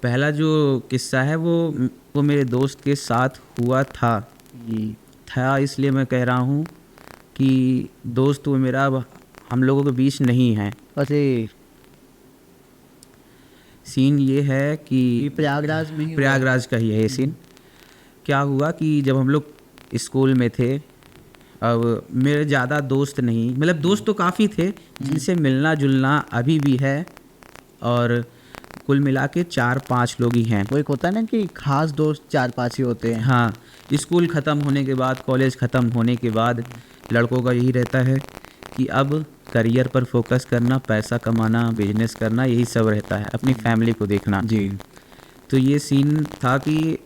पहला जो किस्सा है वो मेरे दोस्त के साथ हुआ था इसलिए मैं कह रहा हूँ कि दोस्त वो मेरा अब हम लोगों के बीच नहीं है। अरे सीन ये है कि ये प्रयागराज में ही हुआ है? प्रयागराज का ही है ये सीन। क्या हुआ कि जब हम लोग स्कूल में थे, अब मेरे ज़्यादा दोस्त नहीं, मतलब दोस्त तो काफ़ी थे जिनसे मिलना जुलना अभी भी है, और कुल मिला के 4-5 लोग ही हैं। वो एक होता है ना कि खास दोस्त 4-5 ही होते हैं। हाँ, स्कूल ख़त्म होने के बाद, कॉलेज ख़त्म होने के बाद लड़कों का यही रहता है कि अब करियर पर फोकस करना, पैसा कमाना, बिजनेस करना, यही सब रहता है, अपनी फैमिली को देखना। जी। तो ये सीन था कि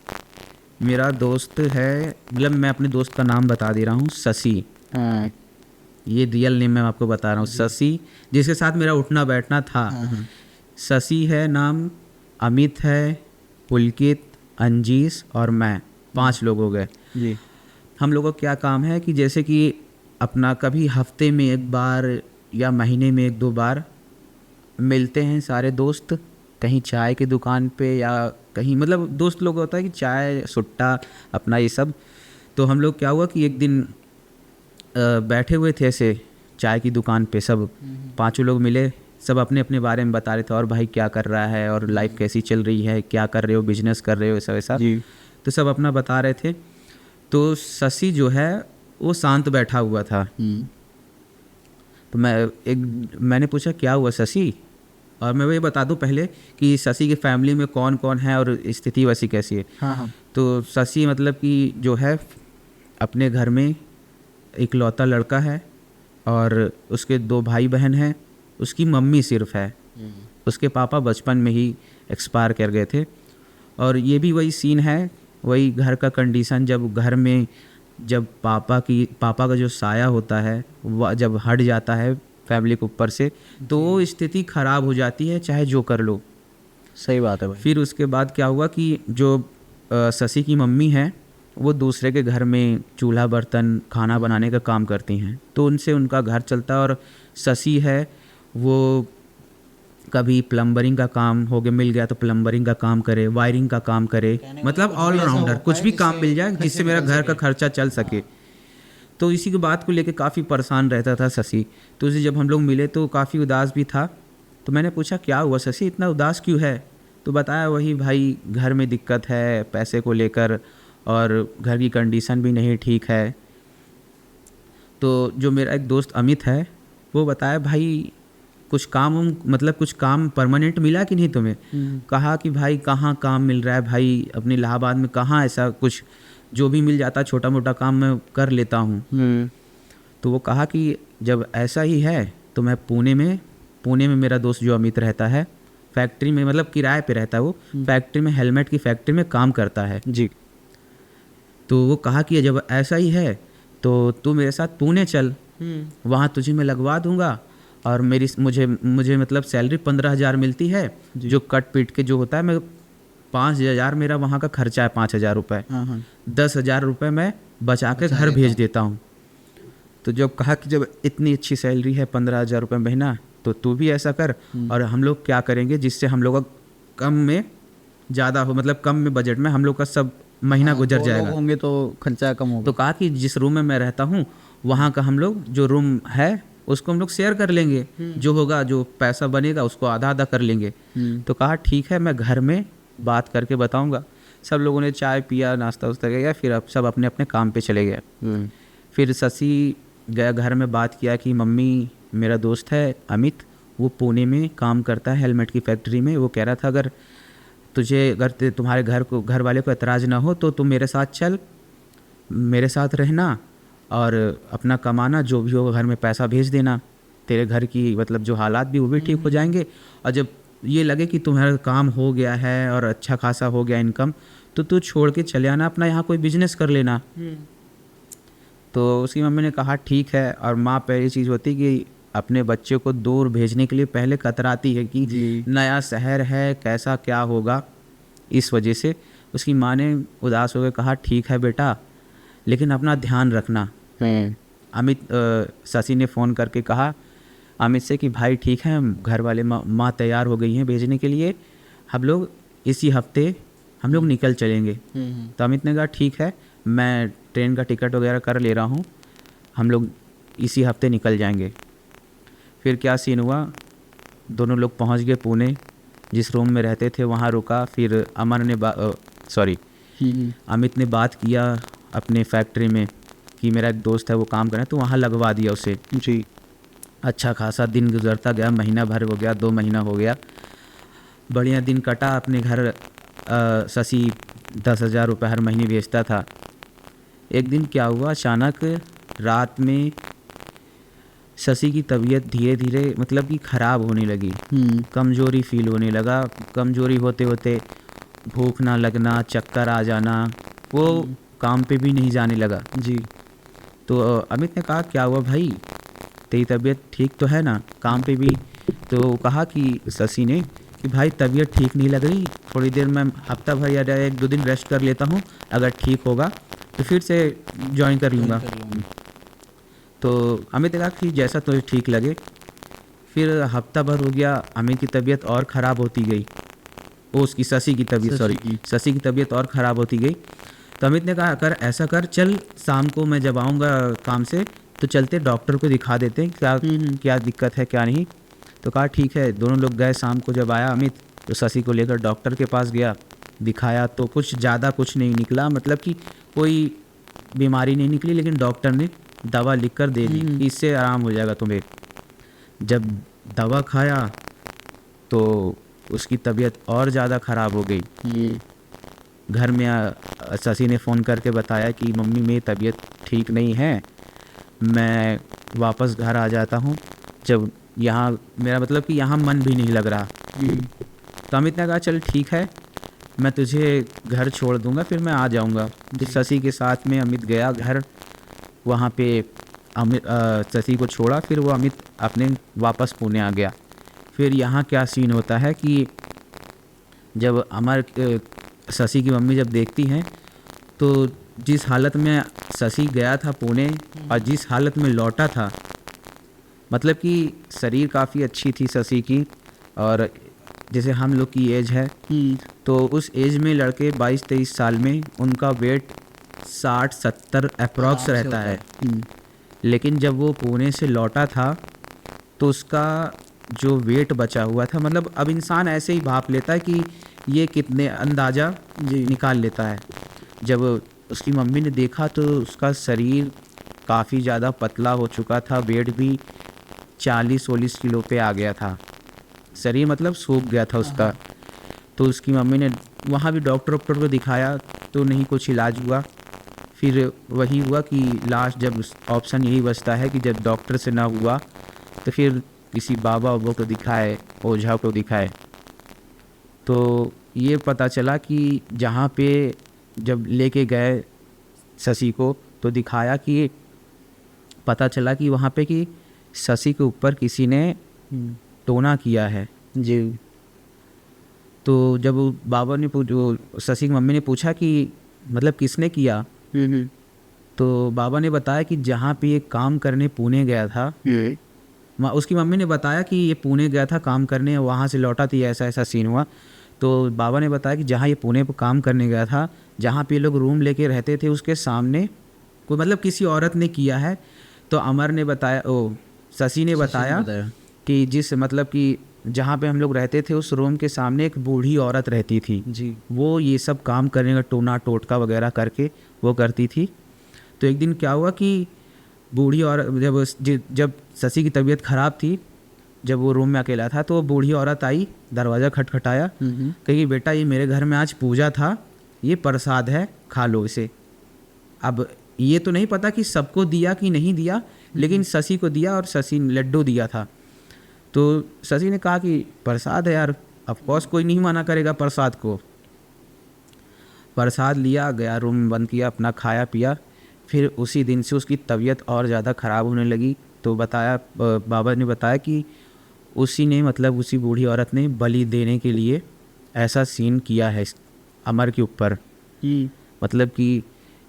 मेरा दोस्त है, मतलब मैं अपने दोस्त का नाम बता दे रहा हूँ, शशि। हाँ ये रियल नेम मैं आपको बता रहा हूँ, शशि, जिसके साथ मेरा उठना बैठना था। हाँ शशि है नाम, अमित है, पुलकित, अंजीश और मैं, 5 लोग हो गए। जी। हम लोगों का क्या काम है कि जैसे कि अपना कभी हफ्ते में 1 बार या महीने में 1-2 बार मिलते हैं सारे दोस्त, कहीं चाय की दुकान पे या कहीं, मतलब दोस्त लोग होता है कि चाय सुट्टा अपना ये सब। तो हम लोग क्या हुआ कि एक दिन बैठे हुए थे ऐसे चाय की दुकान पे, सब 5 लोग मिले, सब अपने अपने बारे में बता रहे थे, और भाई क्या कर रहा है और लाइफ कैसी चल रही है, क्या कर रहे हो, बिजनेस कर रहे हो, ऐसा वैसा। जी। तो सब अपना बता रहे थे। तो शशि जो है वो शांत बैठा हुआ था। तो मैंने पूछा क्या हुआ शशि, और मैं वही बता दूं पहले कि शशि की फैमिली में कौन कौन है और स्थिति वैसी कैसी है। हाँ हाँ। तो शशि मतलब कि जो है अपने घर में इकलौता लड़का है, और उसके 2 भाई बहन हैं, उसकी मम्मी सिर्फ है, उसके पापा बचपन में ही एक्सपायर कर गए थे। और ये भी वही सीन है, वही घर का कंडीशन, जब घर में जब पापा का जो साया होता है वह जब हट जाता है फैमिली के ऊपर से, तो वो स्थिति ख़राब हो जाती है, चाहे जो कर लो। सही बात है भाई। फिर उसके बाद क्या हुआ कि जो शशि की मम्मी है वो दूसरे के घर में चूल्हा बर्तन खाना बनाने का काम करती हैं, तो उनसे उनका घर चलता है। और शशि है वो कभी प्लम्बरिंग का काम हो गया, मिल गया तो प्लम्बरिंग का काम करे, वायरिंग का काम करे, मतलब ऑलराउंडर, कुछ भी काम मिल जाए जिससे मेरा घर का खर्चा चल सके। तो इसी की बात को लेके काफ़ी परेशान रहता था शशि। तो उसे जब हम लोग मिले तो काफ़ी उदास भी था। तो मैंने पूछा क्या हुआ शशि, इतना उदास क्यों है? तो बताया वही भाई घर में दिक्कत है पैसे को लेकर, और घर की कंडीशन भी नहीं ठीक है। तो जो मेरा एक दोस्त अमित है वो बताया भाई कुछ काम मतलब कुछ काम परमानेंट मिला कि नहीं तुम्हें? कहा कि भाई कहाँ काम मिल रहा है भाई, अपने इलाहाबाद में कहाँ ऐसा कुछ, जो भी मिल जाता छोटा मोटा काम मैं कर लेता हूँ। तो वो कहा कि जब ऐसा ही है तो मैं पुणे में मेरा दोस्त जो अमित रहता है फैक्ट्री में, मतलब किराए पे रहता है वो, फैक्ट्री में, हेलमेट की फैक्ट्री में काम करता है जी। तो वो कहा कि जब ऐसा ही है तो तू मेरे साथ पुणे चल, वहाँ तुझे मैं लगवा दूंगा, और मुझे मतलब सैलरी 15,000 मिलती है, जो कट पीट के जो होता है, मैं 5,000 मेरा वहाँ का खर्चा है, 5,000 रुपये, 10,000 रुपये मैं बचा के घर भेज देता हूँ। तो जब कहा कि जब इतनी अच्छी सैलरी है 15,000 रुपये महीना, तो तू भी ऐसा कर, और हम लोग क्या करेंगे जिससे हम लोग का कम में ज़्यादा हो, मतलब कम में बजट में हम लोग का सब महीना गुजर जाएगा, होंगे तो खर्चा कम होगा। तो कहा कि जिस रूम में मैं रहता हूँ वहाँ का हम लोग जो रूम है उसको हम लोग शेयर कर लेंगे, जो होगा जो पैसा बनेगा उसको आधा आधा कर लेंगे। तो कहा ठीक है मैं घर में बात करके बताऊँगा। सब लोगों ने चाय पिया, नाश्ता वास्ता किया, फिर अब सब अपने अपने काम पे चले गए। फिर शशि गया घर में, बात किया कि मम्मी, मेरा दोस्त है अमित, वो पुणे में काम करता है हेलमेट की फैक्ट्री में, वो कह रहा था अगर तुम्हारे घर वाले को एतराज़ ना हो तो तुम मेरे साथ चल, मेरे साथ रहना और अपना कमाना, जो भी होगा घर में पैसा भेज देना, तेरे घर की मतलब जो हालात भी वो भी ठीक हो जाएंगे, और जब ये लगे कि तुम्हारा काम हो गया है और अच्छा खासा हो गया इनकम, तो तू छोड़ के चले आना, अपना यहाँ कोई बिजनेस कर लेना। तो उसकी मम्मी ने कहा ठीक है। और माँ पहली चीज़ होती कि अपने बच्चे को दूर भेजने के लिए पहले कतराती है कि नया शहर है, कैसा क्या होगा। इस वजह से उसकी माँ ने उदास होकर कहा ठीक है बेटा, लेकिन अपना ध्यान रखना। शशि ने फ़ोन करके कहा अमित से कि भाई ठीक है, घर वाले माँ तैयार हो गई हैं भेजने के लिए, हम लोग इसी हफ्ते हम लोग निकल चलेंगे। तो अमित ने कहा ठीक है, मैं ट्रेन का टिकट वगैरह कर ले रहा हूँ, हम लोग इसी हफ्ते निकल जाएंगे। फिर क्या सीन हुआ, दोनों लोग पहुँच गए पुणे, जिस रूम में रहते थे वहाँ रुका। फिर अमित ने बात किया अपने फैक्ट्री में कि मेरा एक दोस्त है वो काम कर रहा है, तो वहाँ लगवा दिया उसे जी। अच्छा खासा दिन गुजरता गया, महीना भर हो गया, 2 महीना हो गया, बढ़िया दिन कटा। अपने घर शशि 10,000 रुपये हर महीने भेजता था। एक दिन क्या हुआ, अचानक रात में शशि की तबीयत धीरे धीरे मतलब कि ख़राब होने लगी, कमज़ोरी फील होने लगा। कमज़ोरी होते होते भूख ना लगना, चक्कर आ जाना, वो काम पे भी नहीं जाने लगा जी। तो अमित ने कहा क्या हुआ भाई, तेरी तबीयत ठीक तो है ना, काम पे भी? तो कहा कि शशि ने कि भाई तबीयत ठीक नहीं लग रही, थोड़ी देर मैं हफ्ता भर या 1-2 दिन रेस्ट कर लेता हूँ, अगर ठीक होगा तो फिर से ज्वाइन कर लूँगा। तो अमित ने कहा कि जैसा तुझे ठीक लगे। फिर हफ्ता भर हो गया, अमित की तबीयत और ख़राब होती गई, उसकी शशि की तबीयत और ख़राब होती गई। तो अमित ने कहा कर ऐसा कर, चल शाम को मैं जब आऊँगा काम से तो चलते डॉक्टर को दिखा देते हैं, क्या दिक्कत है क्या नहीं। तो कहा ठीक है। दोनों लोग गए। शाम को जब आया अमित तो शशि को लेकर डॉक्टर के पास गया, दिखाया तो कुछ नहीं निकला, मतलब कि कोई बीमारी नहीं निकली, लेकिन डॉक्टर ने दवा लिख कर दे दी कि इससे आराम हो जाएगा तुम्हें। जब दवा खाया तो उसकी तबीयत और ज़्यादा ख़राब हो गई। घर में शशि ने फ़ोन करके बताया कि मम्मी मेरी तबीयत ठीक नहीं है, मैं वापस घर आ जाता हूँ। जब यहाँ मेरा मतलब कि यहाँ मन भी नहीं लग रहा। तो अमित ने कहा चल ठीक है, मैं तुझे घर छोड़ दूँगा, फिर मैं आ जाऊँगा। तो शशि के साथ में अमित गया घर, वहाँ पे अमित शशि को छोड़ा, फिर वो अमित अपने वापस पुणे आ गया। फिर यहाँ क्या सीन होता है कि जब शशि की मम्मी जब देखती हैं तो जिस हालत में शशि गया था पुणे और जिस हालत में लौटा था, मतलब कि शरीर काफ़ी अच्छी थी शशि की, और जैसे हम लोग की एज है तो उस एज में लड़के 22-23 साल में उनका वेट 60-70 अप्रॉक्स रहता है। लेकिन जब वो पुणे से लौटा था तो उसका जो वेट बचा हुआ था, मतलब अब इंसान ऐसे ही भाप लेता है कि ये कितने, अंदाज़ा निकाल लेता है। जब उसकी मम्मी ने देखा तो उसका शरीर काफ़ी ज़्यादा पतला हो चुका था, वेट भी 40-40 किलो पे आ गया था, शरीर मतलब सूख गया था उसका। तो उसकी मम्मी ने वहाँ भी डॉक्टर को दिखाया तो नहीं कुछ इलाज हुआ। फिर वही हुआ कि लास्ट जब ऑप्शन यही बचता है कि जब डॉक्टर से ना हुआ तो फिर किसी बाबा वाबा को दिखाए, ओझा को दिखाए। तो ये पता चला कि जहाँ पे जब लेके गए शशि को तो दिखाया कि पता चला कि वहाँ पे कि शशि के ऊपर किसी ने टोना किया है जी। तो जब बाबा ने शशि की मम्मी ने पूछा कि मतलब किसने किया, तो बाबा ने बताया कि जहाँ पे ये काम करने पुणे गया था, उसकी मम्मी ने बताया कि ये पुणे गया था काम करने, वहाँ से लौटा थी, ऐसा ऐसा सीन हुआ। तो बाबा ने बताया कि जहाँ ये पुणे पर काम करने गया था, जहाँ पे लोग रूम लेके रहते थे उसके सामने कोई मतलब किसी औरत ने किया है। तो अमर ने बताया, शशि ने बताया कि जिस मतलब कि जहाँ पे हम लोग रहते थे उस रूम के सामने एक बूढ़ी औरत रहती थी जी, वो ये सब काम करने का टोना टोटका वगैरह करके वो करती थी। तो एक दिन क्या हुआ कि बूढ़ी औरत जब शशि की तबीयत ख़राब थी, जब वो रूम में अकेला था, तो वो बूढ़ी औरत आई, दरवाज़ा खटखटाया, कही बेटा ये मेरे घर में आज पूजा था, ये प्रसाद है, खा लो इसे। अब ये तो नहीं पता कि सबको दिया कि नहीं दिया, लेकिन शशि को दिया और शशि ने लड्डू दिया था। तो शशि ने कहा कि प्रसाद है यार, ऑफकोर्स कोई नहीं मना करेगा प्रसाद को। प्रसाद लिया, गया रूम में बंद किया, अपना खाया पिया। फिर उसी दिन से उसकी तबीयत और ज़्यादा ख़राब होने लगी। तो बताया, बाबा ने बताया कि उसी ने मतलब उसी बूढ़ी औरत ने बलि देने के लिए ऐसा सीन किया है अमर के ऊपर। मतलब कि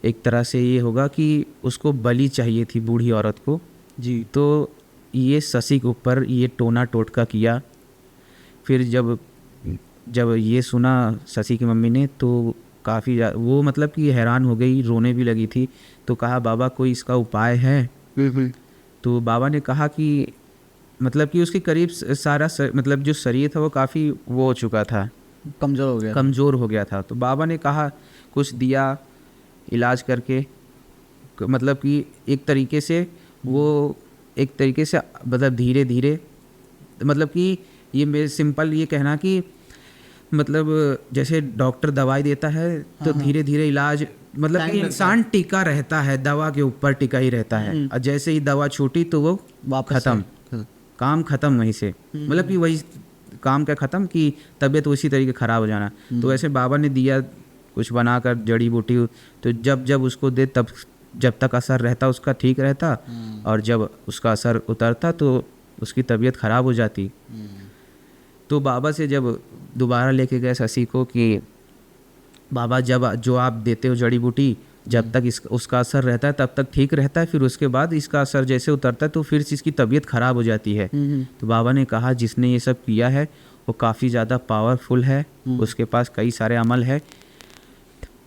एक तरह से ये होगा कि उसको बलि चाहिए थी बूढ़ी औरत को जी। तो ये शशि के ऊपर ये टोना टोटका किया। फिर जब जब ये सुना शशि की मम्मी ने तो काफ़ी वो मतलब कि हैरान हो गई, रोने भी लगी थी। तो कहा बाबा कोई इसका उपाय है? तो बाबा ने कहा कि मतलब कि उसके करीब सारा मतलब जो शरीर था वो काफ़ी वो हो चुका था, कमज़ोर हो गया था। तो बाबा ने कहा कुछ दिया इलाज करके, मतलब कि एक तरीके से मतलब धीरे धीरे, मतलब कि ये मेरे सिंपल ये कहना कि मतलब जैसे डॉक्टर दवाई देता है तो धीरे धीरे इलाज, मतलब कि इंसान टिका रहता है, दवा के ऊपर टिका ही रहता है, और जैसे ही दवा छूटी तो वो खत्म, काम खत्म वहीं से, मतलब कि वही काम का ख़त्म कि तबीयत उसी तरीके ख़राब हो जाना। तो ऐसे बाबा ने दिया कुछ बनाकर जड़ी बूटी, तो जब जब उसको दे तब जब तक असर रहता उसका ठीक रहता, और जब उसका असर उतरता तो उसकी तबीयत ख़राब हो जाती। तो बाबा से जब दोबारा लेके गए शशि को कि बाबा जब जो आप देते हो जड़ी बूटी, जब तक उसका असर रहता है तब तक ठीक रहता है, फिर उसके बाद इसका असर जैसे उतरता है तो फिर इसकी तबीयत ख़राब हो जाती है। तो बाबा ने कहा जिसने ये सब किया है वो काफ़ी ज़्यादा पावरफुल है, उसके पास कई सारे अमल है।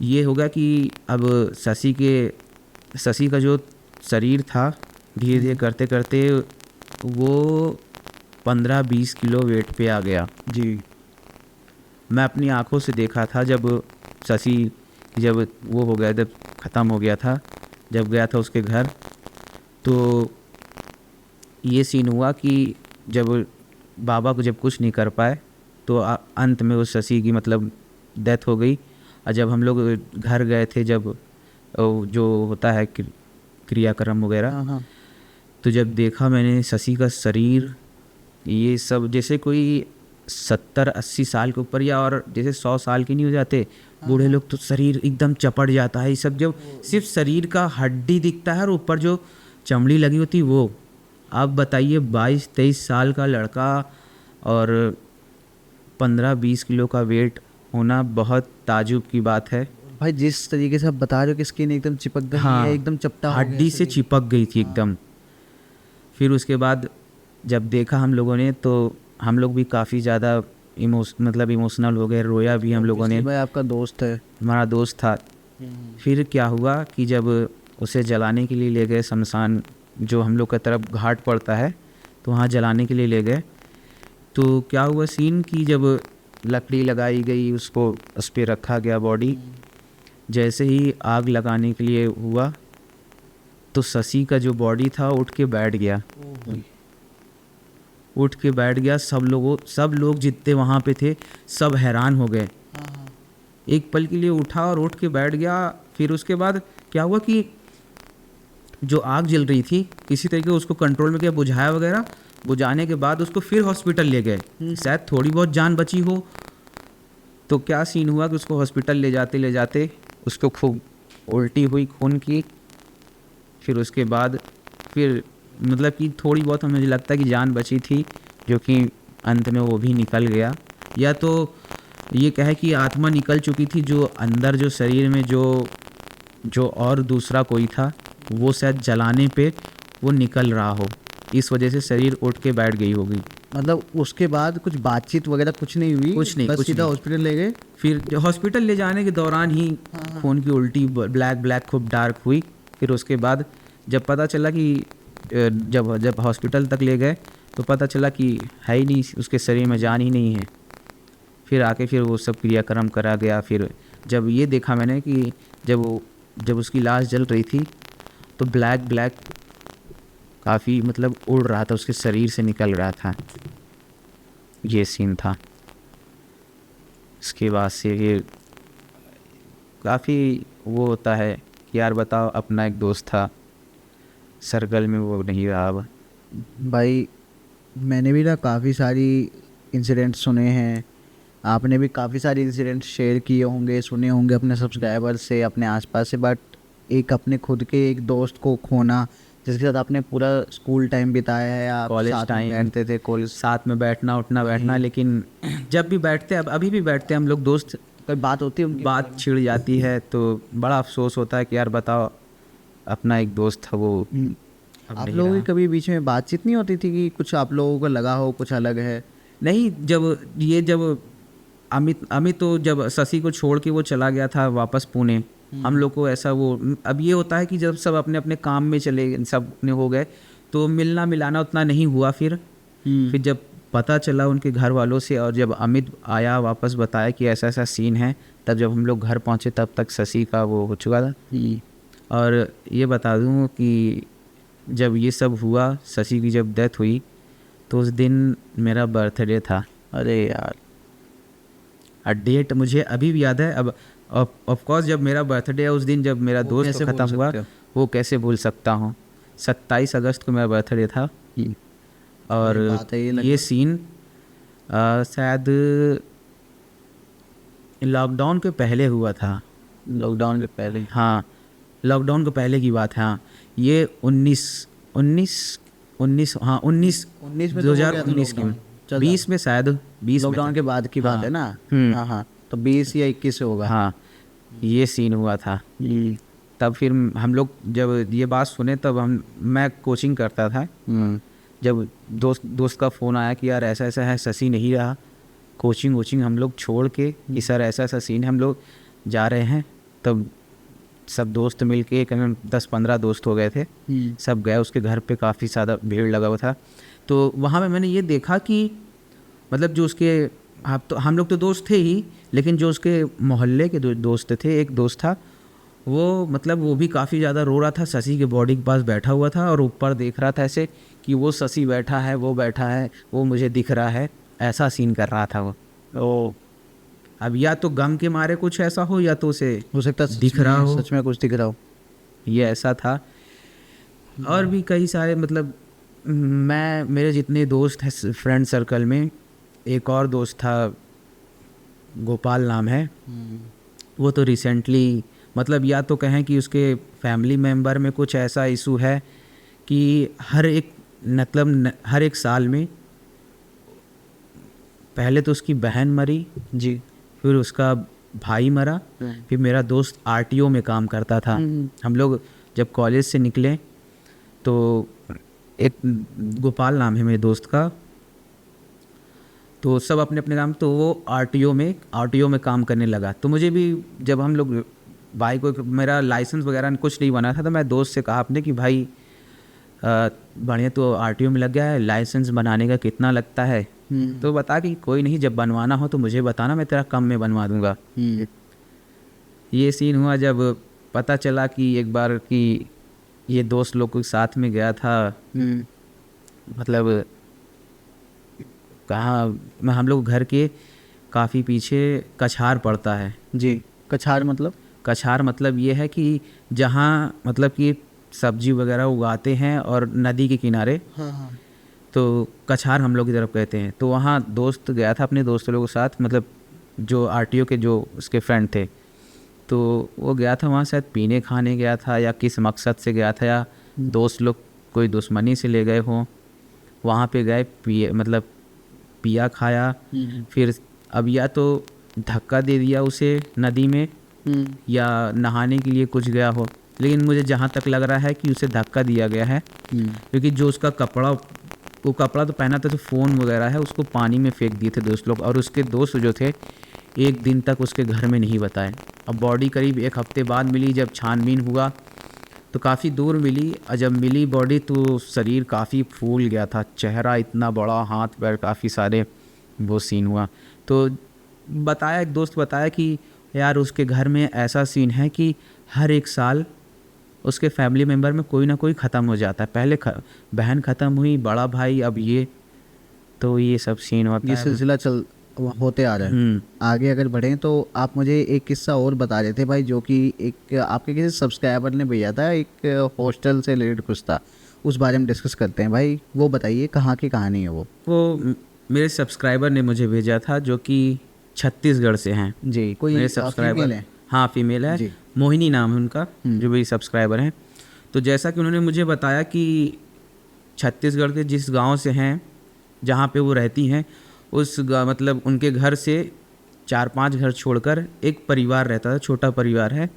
ये होगा कि अब शशि का जो शरीर था धीरे धीरे करते करते वो 15-20 किलो वेट पे आ गया जी। मैं अपनी आंखों से देखा था जब शशि जब वो हो गया, जब ख़त्म हो गया था, जब गया था उसके घर, तो ये सीन हुआ कि जब बाबा को जब कुछ नहीं कर पाए तो अंत में उस शशि की मतलब डेथ हो गई। और जब हम लोग घर गए थे, जब जो होता है क्रियाक्रम वगैरह, तो जब देखा मैंने शशि का शरीर, ये सब जैसे कोई 70-80 साल के ऊपर या और जैसे 100 साल के नहीं हो जाते बूढ़े लोग, तो शरीर एकदम चपट जाता है। ये सब जब सिर्फ शरीर का हड्डी दिखता है और ऊपर जो चमड़ी लगी होती वो, आप बताइए 22-23 साल का लड़का और 15-20 किलो का वेट होना बहुत ताजुब की बात है भाई। जिस तरीके से आप बता रहे हो कि स्किन एकदम चिपक गई है, एकदम चपटा हो गया, हड्डी से चिपक गई थी एकदम। फिर उसके बाद जब देखा हम लोगों ने तो हम लोग भी काफ़ी ज़्यादा इमोशनल हो गए, रोया भी हम लोगों ने। भाई आपका दोस्त है, हमारा दोस्त था। फिर क्या हुआ कि जब उसे जलाने के लिए ले गए शमशान, जो हम लोग की तरफ घाट पड़ता है, तो वहाँ जलाने के लिए ले गए। तो क्या हुआ सीन कि जब लकड़ी लगाई गई, उसको उस पर रखा गया बॉडी, जैसे ही आग लगाने के लिए हुआ तो शशि का जो बॉडी था उठ के बैठ गया, सब लोग जितने वहाँ पे थे सब हैरान हो गए। एक पल के लिए उठा और उठ के बैठ गया। फिर उसके बाद क्या हुआ कि जो आग जल रही थी किसी तरीके उसको कंट्रोल में किया, बुझाया वगैरह, बुझाने के बाद उसको फिर हॉस्पिटल ले गए, शायद थोड़ी बहुत जान बची हो। तो क्या सीन हुआ कि उसको हॉस्पिटल ले जाते उसको खूब उल्टी हुई खून की। फिर उसके बाद फिर मतलब कि थोड़ी बहुत मुझे लगता है कि जान बची थी, जो कि अंत में वो भी निकल गया, या तो ये कहे कि आत्मा निकल चुकी थी, जो अंदर जो शरीर में जो और दूसरा कोई था वो शायद जलाने पे वो निकल रहा हो, इस वजह से शरीर उठ के बैठ गई होगी। मतलब उसके बाद कुछ बातचीत वगैरह कुछ नहीं हुई? कुछ नहीं, बस सीधा हॉस्पिटल ले गए। फिर हॉस्पिटल ले जाने के दौरान ही खून की उल्टी ब्लैक खूब डार्क हुई। फिर उसके बाद जब पता चला कि जब हॉस्पिटल तक ले गए तो पता चला कि है ही नहीं, उसके शरीर में जान ही नहीं है। फिर वो सब क्रियाक्रम करा गया। फिर जब ये देखा मैंने कि जब उसकी लाश जल रही थी तो ब्लैक काफ़ी मतलब उड़ रहा था, उसके शरीर से निकल रहा था। ये सीन था। इसके बाद से ये काफ़ी वो होता है कि यार बताओ, अपना एक दोस्त था, सर्कल में वो नहीं रहा अब। भाई मैंने भी ना काफ़ी सारी इंसिडेंट सुने हैं, आपने भी काफ़ी सारे इंसिडेंट शेयर किए होंगे, सुने होंगे अपने सब्सक्राइबर से, अपने आसपास से, बट एक अपने खुद के एक दोस्त को खोना जिसके साथ आपने पूरा स्कूल टाइम बिताया है, आप कॉलेज टाइम बैठते थे, कॉलेज साथ में बैठना, लेकिन जब भी बैठते, अब अभी भी बैठते हैं हम लोग दोस्त, कोई बात होती है, बात छिड़ जाती है तो बड़ा अफसोस होता है कि यार बताओ, अपना एक दोस्त था वो। आप लोगों की कभी बीच में बातचीत नहीं होती थी कि कुछ आप लोगों को लगा हो कुछ अलग है? नहीं, जब अमित तो जब शशि को छोड़ के वो चला गया था वापस पुणे, हम लोग को ऐसा वो, अब ये होता है कि जब सब अपने अपने काम में चले, सब अपने हो गए, तो मिलना मिलाना उतना नहीं हुआ। फिर जब पता चला उनके घर वालों से, और जब अमित आया वापस बताया कि ऐसा ऐसा सीन है, तब जब हम लोग घर पहुंचे तब तक शशि का वो हो चुका था। और ये बता दूं कि जब ये सब हुआ, शशि की जब डेथ हुई, तो उस दिन मेरा बर्थडे था। अरे यार, डेट मुझे अभी भी याद है। अब ऑफ कोर्स जब मेरा बर्थडे है उस दिन जब मेरा दोस्त ख़त्म हुआ, वो कैसे भूल सकता हूँ। 27 अगस्त को मेरा बर्थडे था। और ये सीन शायद लॉकडाउन के पहले हुआ था। लॉकडाउन के पहले? हाँ, लॉकडाउन के पहले की बात है। हाँ, ये 19 हाँ 19 में 2019 की, 20 में शायद, 20 लॉकडाउन के बाद की बात है ना। हाँ हाँ, तो 20 या 21 से होगा। हाँ, ये सीन हुआ था। तब फिर हम लोग जब ये बात सुने, तब मैं कोचिंग करता था। जब दोस्त का फ़ोन आया कि यार ऐसा ऐसा है, शशि नहीं रहा, कोचिंग हम लोग छोड़ के कि सर ऐसा ऐसा सीन है, हम लोग जा रहे हैं। तब सब दोस्त मिल के, करीबन 10-15 दोस्त हो गए थे, सब गए उसके घर पे। काफ़ी ज़्यादा भीड़ लगा हुआ था। तो वहाँ पे मैंने ये देखा कि मतलब जो उसके, हम लोग तो दोस्त थे ही, लेकिन जो उसके मोहल्ले के दोस्त थे, एक दोस्त था वो, मतलब वो भी काफ़ी ज़्यादा रो रहा था, शशि के बॉडी के पास बैठा हुआ था और ऊपर देख रहा था ऐसे कि वो शशि बैठा है, वो बैठा है, वो मुझे दिख रहा है, ऐसा सीन कर रहा था वो। अब या तो गम के मारे कुछ ऐसा हो, या तो उसे हो सकता दिख रहा हो, सच में कुछ दिख रहा हो। ये ऐसा था। और भी कई सारे, मतलब मेरे जितने दोस्त हैं फ्रेंड सर्कल में, एक और दोस्त था, गोपाल नाम है, वो तो रिसेंटली, मतलब या तो कहें कि उसके फैमिली मेम्बर में कुछ ऐसा इशू है कि हर एक साल में, पहले तो उसकी बहन मरी जी, फिर उसका भाई मरा, फिर मेरा दोस्त आरटीओ में काम करता था। हम लोग जब कॉलेज से निकले तो एक गोपाल नाम है मेरे दोस्त का, तो सब अपने अपने काम, तो वो आरटीओ में काम करने लगा। तो मुझे भी, जब हम लोग भाई को, मेरा लाइसेंस वगैरह कुछ नहीं बना था, तो मैं दोस्त से कहा अपने कि भाई बढ़िया, तो आरटीओ में लग गया है, लाइसेंस बनाने का कितना लगता है? तो बता कि कोई नहीं, जब बनवाना हो तो मुझे बताना, मैं तेरा कम में बनवा दूंगा। ये सीन हुआ जब पता चला कि एक बार कि ये दोस्त लोग के साथ में गया था, मतलब कहाँ, हम लोग घर के काफ़ी पीछे कछार पड़ता है जी। कछार मतलब ये है कि जहाँ मतलब कि सब्जी वगैरह उगाते हैं और नदी के किनारे। हाँ। तो कछार हम लोग की तरफ कहते हैं। तो वहाँ दोस्त गया था अपने दोस्तों लोगों के साथ, मतलब जो आरटीओ के जो उसके फ्रेंड थे, तो वो गया था वहाँ, शायद पीने खाने गया था या किस मकसद से गया था, या दोस्त लोग कोई दुश्मनी से ले गए हों। वहाँ पे गए, पिया खाया, फिर अब या तो धक्का दे दिया उसे नदी में, या नहाने के लिए कुछ गया हो, लेकिन मुझे जहाँ तक लग रहा है कि उसे धक्का दिया गया है, क्योंकि जो उसका कपड़ा तो पहना था, तो फ़ोन वगैरह है, उसको पानी में फेंक दिए थे दोस्त लोग। और उसके दोस्त जो थे, एक दिन तक उसके घर में नहीं बताए। अब बॉडी करीब 1 हफ्ते बाद मिली, जब छानबीन हुआ तो काफ़ी दूर मिली, और जब मिली बॉडी तो शरीर काफ़ी फूल गया था, चेहरा इतना बड़ा, हाथ पैर काफ़ी सारे, वो सीन हुआ। तो बताया, एक दोस्त बताया कि यार उसके घर में ऐसा सीन है कि हर एक साल उसके फैमिली मेम्बर में कोई ना कोई ख़त्म हो जाता है। पहले बहन ख़त्म हुई, बड़ा भाई, अब ये, तो ये सब सीन होता है। ये सिलसिला होते आ रहा है। आगे अगर बढ़ें तो आप मुझे एक किस्सा और बता रहे थे भाई, जो कि एक आपके किसी सब्सक्राइबर ने भेजा था, एक हॉस्टल से रिलेटेड कुछ था, उस बारे में डिस्कस करते हैं भाई। वो बताइए, कहाँ की कहानी है वो मेरे सब्सक्राइबर ने मुझे भेजा था, जो कि छत्तीसगढ़ से हैं जी। कोई मेरे सब्सक्राइबर है? हाँ, फीमेल है, मोहिनी नाम है उनका, जो मेरी सब्सक्राइबर हैं। तो जैसा कि उन्होंने मुझे बताया कि छत्तीसगढ़ के जिस गांव से हैं, जहां पे वो रहती हैं, मतलब उनके घर से 4-5 घर छोड़कर एक परिवार रहता था, छोटा परिवार है।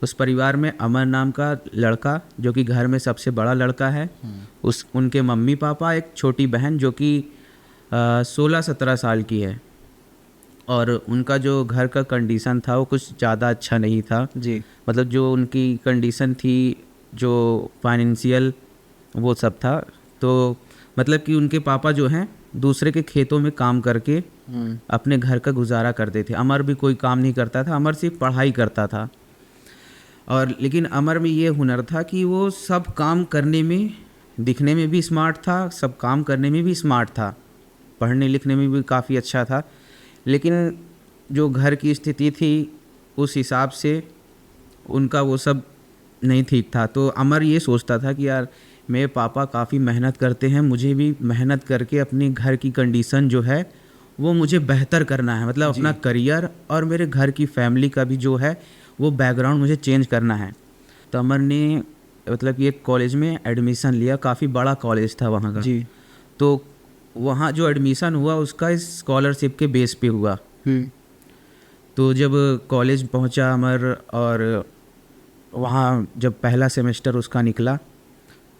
उस परिवार में अमर नाम का लड़का, जो कि घर में सबसे बड़ा लड़का है, उनके मम्मी पापा, एक छोटी बहन जो कि 16-17 साल की है, और उनका जो घर का कंडीशन था वो कुछ ज़्यादा अच्छा नहीं था। जी। मतलब जो उनकी कंडीशन थी, जो फाइनेंशियल, वो सब था। तो मतलब कि उनके पापा जो हैं दूसरे के खेतों में काम करके अपने घर का गुजारा करते थे। अमर भी कोई काम नहीं करता था, अमर सिर्फ पढ़ाई करता था। और लेकिन अमर में ये हुनर था कि वो सब काम करने में, दिखने में भी स्मार्ट था, सब काम करने में भी स्मार्ट था, पढ़ने लिखने में भी काफ़ी अच्छा था। लेकिन जो घर की स्थिति थी उस हिसाब से उनका वो सब नहीं ठीक था। तो अमर ये सोचता था कि यार मेरे पापा काफ़ी मेहनत करते हैं, मुझे भी मेहनत करके अपने घर की कंडीशन जो है वो मुझे बेहतर करना है। मतलब अपना करियर और मेरे घर की फैमिली का भी जो है वो बैकग्राउंड मुझे चेंज करना है। तो अमर ने मतलब कि एक कॉलेज में एडमिशन लिया, काफ़ी बड़ा कॉलेज था वहाँ का। जी। तो वहाँ जो एडमिशन हुआ उसका स्कॉलरशिप के बेस पे हुआ। तो जब कॉलेज पहुँचा अमर, और वहाँ जब पहला सेमेस्टर उसका निकला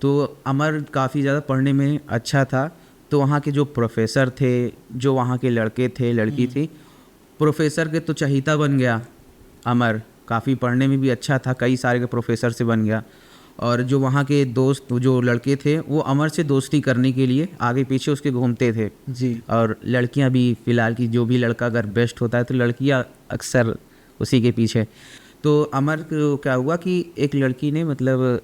तो अमर काफ़ी ज़्यादा पढ़ने में अच्छा था। तो वहाँ के जो प्रोफेसर थे, जो वहाँ के लड़के थे, लड़की थी, प्रोफेसर के तो चहीता बन गया अमर। काफ़ी पढ़ने में भी अच्छा था, कई सारे के प्रोफेसर से बन गया। और जो वहाँ के दोस्त, जो लड़के थे, वो अमर से दोस्ती करने के लिए आगे पीछे उसके घूमते थे। जी। और लड़कियाँ भी, फ़िलहाल की जो भी लड़का अगर बेस्ट होता है तो लड़कियाँ अक्सर उसी के पीछे। तो अमर को क्या हुआ कि एक लड़की ने मतलब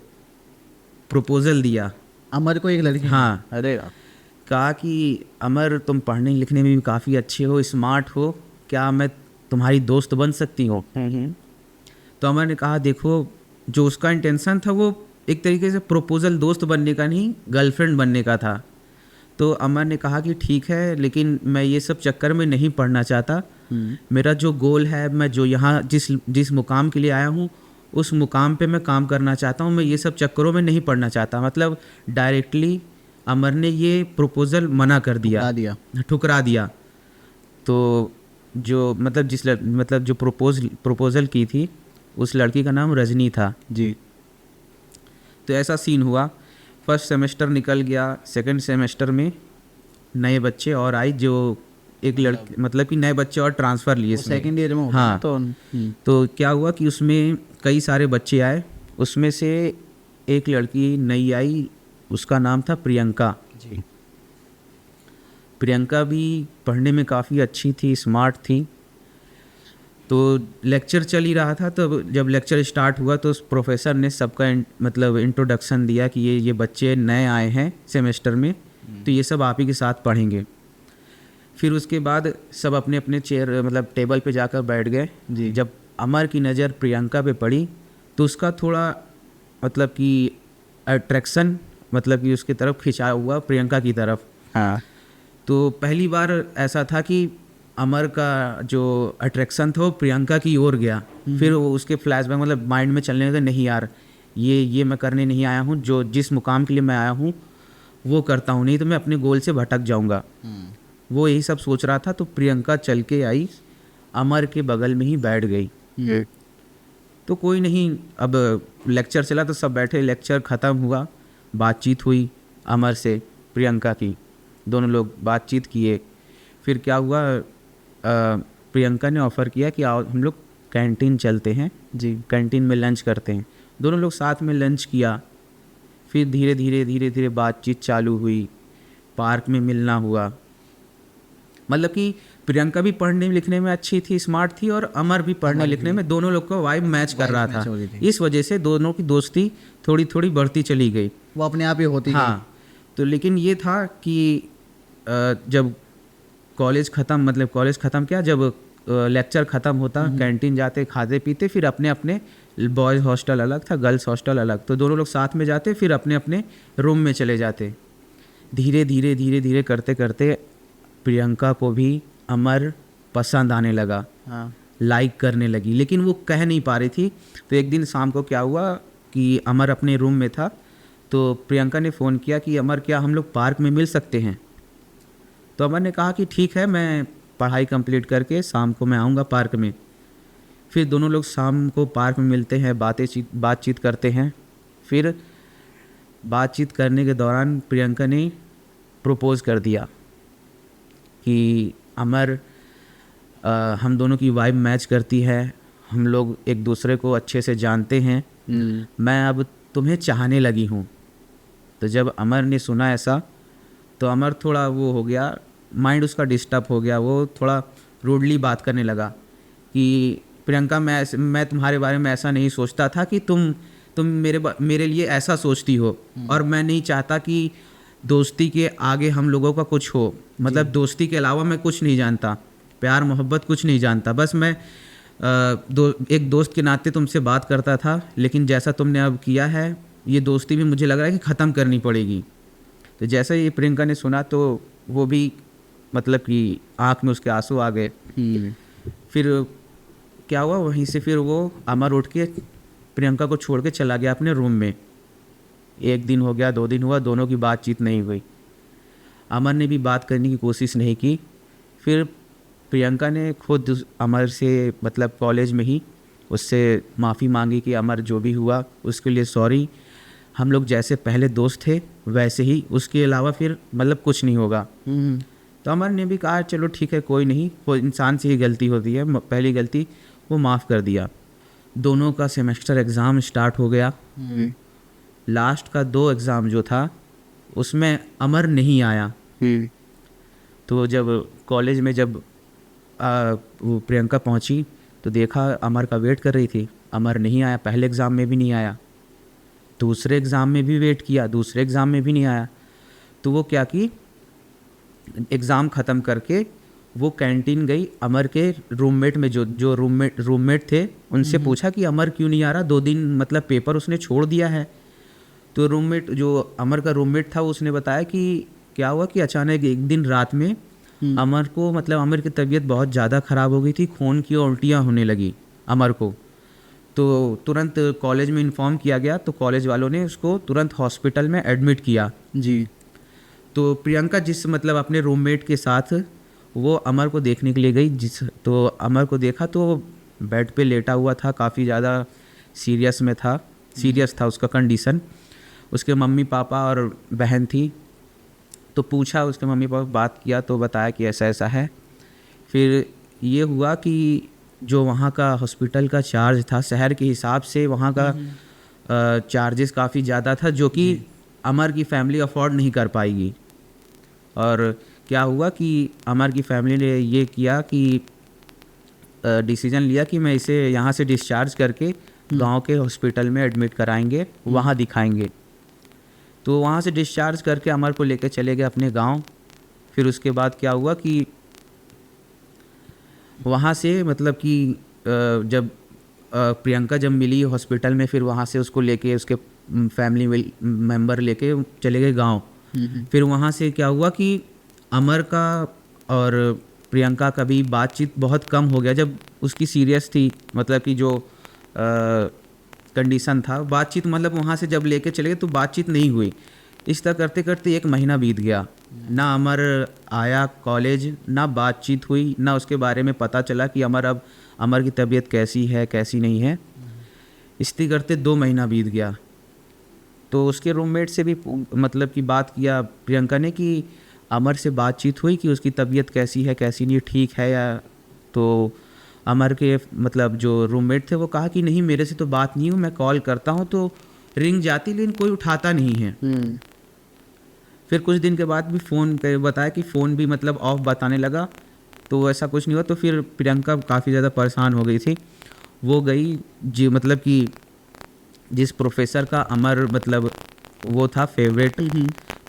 प्रपोज़ल दिया। अमर को एक लड़की? हाँ। अरे वाह। कहा कि अमर तुम पढ़ने लिखने में भी काफ़ी अच्छे हो, स्मार्ट हो, क्या मैं तुम्हारी दोस्त बन सकती हूँ? तो अमर ने कहा देखो, जो उसका इंटेंशन था वो एक तरीके से प्रपोज़ल दोस्त बनने का नहीं, गर्लफ्रेंड बनने का था। तो अमर ने कहा कि ठीक है, लेकिन मैं ये सब चक्कर में नहीं पढ़ना चाहता। मेरा जो गोल है, मैं जो यहाँ जिस मुकाम के लिए आया हूँ उस मुकाम पे मैं काम करना चाहता हूँ, मैं ये सब चक्करों में नहीं पढ़ना चाहता। मतलब डायरेक्टली अमर ने ये प्रपोज़ल मना कर दिया, ठुकरा दिया। तो जो मतलब मतलब जो प्रपोज़ल की थी उस लड़की का नाम रजनी था। जी। तो ऐसा सीन हुआ, फर्स्ट सेमेस्टर निकल गया। सेकंड सेमेस्टर में नए बच्चे और आए, जो एक लड़की, मतलब कि नए बच्चे और ट्रांसफ़र लिए इसमें। सेकेंड ईयर में होता हाँ। है तो क्या हुआ कि उसमें कई सारे बच्चे आए, उसमें से एक लड़की नई आई, उसका नाम था प्रियंका। जी। प्रियंका भी पढ़ने में काफ़ी अच्छी थी, स्मार्ट थी। तो लेक्चर चल ही रहा था, तो जब लेक्चर स्टार्ट हुआ तो उस प्रोफेसर ने सबका मतलब इंट्रोडक्शन दिया कि ये बच्चे नए आए हैं सेमेस्टर में, तो ये सब आप ही के साथ पढ़ेंगे। फिर उसके बाद सब अपने अपने चेयर, मतलब टेबल पे जाकर बैठ गए। जब अमर की नज़र प्रियंका पे पड़ी तो उसका थोड़ा मतलब कि अट्रैक्शन, मतलब कि उसकी तरफ खिंचा हुआ प्रियंका की तरफ। हाँ। तो पहली बार ऐसा था कि अमर का जो अट्रैक्शन था वो प्रियंका की ओर गया। फिर वो उसके फ्लैशबैक मतलब माइंड में चलने लगा, नहीं यार ये मैं करने नहीं आया हूँ, जो जिस मुकाम के लिए मैं आया हूँ वो करता हूँ, नहीं तो मैं अपने गोल से भटक जाऊँगा। वो यही सब सोच रहा था। तो प्रियंका चल के आई, अमर के बगल में ही बैठ गई। तो कोई नहीं, अब लेक्चर चला तो सब बैठे, लेक्चर ख़त्म हुआ, बातचीत हुई अमर से प्रियंका की, दोनों लोग बातचीत किए। फिर क्या हुआ, प्रियंका ने ऑफ़र किया कि आओ हम लोग कैंटीन चलते हैं, कैंटीन में लंच करते हैं। दोनों लोग साथ में लंच किया। फिर धीरे धीरे बातचीत चालू हुई, पार्क में मिलना हुआ। मतलब कि प्रियंका भी पढ़ने लिखने में अच्छी थी, स्मार्ट थी, और अमर भी पढ़ने लिखने में, दोनों लोग का वाइब मैच कर रहा था। इस वजह से दोनों की दोस्ती थोड़ी थोड़ी बढ़ती चली गई, वो अपने आप ही होती। हाँ। तो लेकिन ये था कि जब कॉलेज ख़त्म, मतलब कॉलेज ख़त्म क्या, जब लेक्चर ख़त्म होता, कैंटीन जाते, खाते पीते, फिर अपने अपने, बॉयज़ हॉस्टल अलग था, गर्ल्स हॉस्टल अलग, तो दोनों लोग साथ में जाते, फिर अपने अपने रूम में चले जाते। धीरे धीरे करते करते प्रियंका को भी अमर पसंद आने लगा। हाँ। लाइक करने लगी, लेकिन वो कह नहीं पा रही थी। तो एक दिन शाम को क्या हुआ कि अमर अपने रूम में था, तो प्रियंका ने फ़ोन किया कि अमर क्या हम लोग पार्क में मिल सकते हैं? तो अमर ने कहा कि ठीक है, मैं पढ़ाई कंप्लीट करके शाम को मैं आऊँगा पार्क में। फिर दोनों लोग शाम को पार्क में मिलते हैं, बातचीत करते हैं। फिर बातचीत करने के दौरान प्रियंका ने प्रपोज़ कर दिया कि अमर हम दोनों की वाइब मैच करती है, हम लोग एक दूसरे को अच्छे से जानते हैं, मैं अब तुम्हें चाहने लगी हूँ। तो जब अमर ने सुना ऐसा तो अमर थोड़ा वो हो गया, माइंड उसका डिस्टर्ब हो गया, वो थोड़ा रूडली बात करने लगा कि प्रियंका मैं तुम्हारे बारे में ऐसा नहीं सोचता था कि तुम मेरे लिए ऐसा सोचती हो, और मैं नहीं चाहता कि दोस्ती के आगे हम लोगों का कुछ हो, मतलब दोस्ती के अलावा मैं कुछ नहीं जानता, प्यार मोहब्बत कुछ नहीं जानता, बस मैं एक दोस्त के नाते तुमसे बात करता था, लेकिन जैसा तुमने अब किया है ये दोस्ती भी मुझे लग रहा है कि ख़त्म करनी पड़ेगी। तो जैसे ही प्रियंका ने सुना तो वो भी मतलब कि आँख में उसके आंसू आ गए। फिर क्या हुआ, वहीं से फिर वो अमर उठ के प्रियंका को छोड़ के चला गया अपने रूम में। 1 दिन हो गया, 2 दिन हुआ, दोनों की बातचीत नहीं हुई। अमर ने भी बात करने की कोशिश नहीं की। फिर प्रियंका ने खुद अमर से मतलब कॉलेज में ही उससे माफ़ी मांगी कि अमर जो भी हुआ उसके लिए सॉरी, हम लोग जैसे पहले दोस्त थे वैसे ही, उसके अलावा फिर मतलब कुछ नहीं होगा। तो अमर ने भी कहा चलो ठीक है, कोई नहीं, वो इंसान से ही गलती होती है, पहली गलती वो माफ़ कर दिया। दोनों का सेमेस्टर एग्ज़ाम स्टार्ट हो गया। लास्ट का 2 एग्ज़ाम जो था उसमें अमर नहीं आया। तो जब कॉलेज में जब वो प्रियंका पहुंची तो देखा अमर का वेट कर रही थी, अमर नहीं आया, पहले एग्ज़ाम में भी नहीं आया, दूसरे एग्ज़ाम में भी वेट किया, दूसरे एग्ज़ाम में भी नहीं आया। तो वो क्या की, एग्ज़ाम ख़त्म करके वो कैंटीन गई, अमर के रूममेट में जो रूममेट थे उनसे पूछा कि अमर क्यों नहीं आ रहा, 2 दिन मतलब पेपर उसने छोड़ दिया है। तो रूममेट जो अमर का रूममेट था उसने बताया कि क्या हुआ कि अचानक एक दिन रात में अमर को मतलब अमर की तबीयत बहुत ज़्यादा ख़राब हो गई थी, खून की उल्टियाँ होने लगी अमर को। तो तुरंत कॉलेज में इन्फॉर्म किया गया, तो कॉलेज वालों ने उसको तुरंत हॉस्पिटल में एडमिट किया। जी। तो प्रियंका जिस मतलब अपने रूममेट के साथ वो अमर को देखने के लिए गई, तो अमर को देखा तो बेड पे लेटा हुआ था, काफ़ी ज़्यादा सीरियस था उसका कंडीशन। उसके मम्मी पापा और बहन थी, तो पूछा उसके मम्मी पापा, बात किया तो बताया कि ऐसा ऐसा है। फिर ये हुआ कि जो वहाँ का हॉस्पिटल का चार्ज था शहर के हिसाब से वहाँ का चार्जेस काफ़ी ज़्यादा था, जो कि अमर की फैमिली अफोर्ड नहीं कर पाएगी। और क्या हुआ कि अमर की फैमिली ने ये किया कि डिसीजन लिया कि मैं इसे यहाँ से डिस्चार्ज करके गांव के हॉस्पिटल में एडमिट कराएंगे, वहाँ दिखाएंगे। तो वहाँ से डिस्चार्ज करके अमर को लेकर चले गए अपने गांव। फिर उसके बाद क्या हुआ कि वहाँ से मतलब कि जब प्रियंका जब मिली हॉस्पिटल में, फिर वहाँ से उसको लेके उसके फैमिली मेम्बर लेके चले गए गांव। फिर वहाँ से क्या हुआ कि अमर का और प्रियंका का भी बातचीत बहुत कम हो गया। जब उसकी सीरियस थी मतलब कि जो कंडीशन था, बातचीत मतलब वहाँ से जब लेके चले गए तो बातचीत नहीं हुई। इस तरह करते करते 1 महीना बीत गया, ना अमर आया कॉलेज, ना बातचीत हुई, ना उसके बारे में पता चला कि अमर की तबीयत कैसी है कैसी नहीं है। इसी करते 2 महीना बीत गया। तो उसके रूममेट से भी मतलब कि बात किया प्रियंका ने कि अमर से बातचीत हुई कि उसकी तबीयत कैसी है कैसी नहीं, ठीक है या। तो अमर के मतलब जो रूममेट थे वो कहा कि नहीं, मेरे से तो बात नहीं हुई, मैं कॉल करता हूँ तो रिंग जाती लेकिन कोई उठाता नहीं है। फिर कुछ दिन के बाद भी फ़ोन पे बताया कि फ़ोन भी मतलब ऑफ बताने लगा, तो ऐसा कुछ नहीं हुआ। तो फिर प्रियंका काफ़ी ज़्यादा परेशान हो गई थी। वो गई जी मतलब कि जिस प्रोफेसर का अमर मतलब वो था फेवरेट,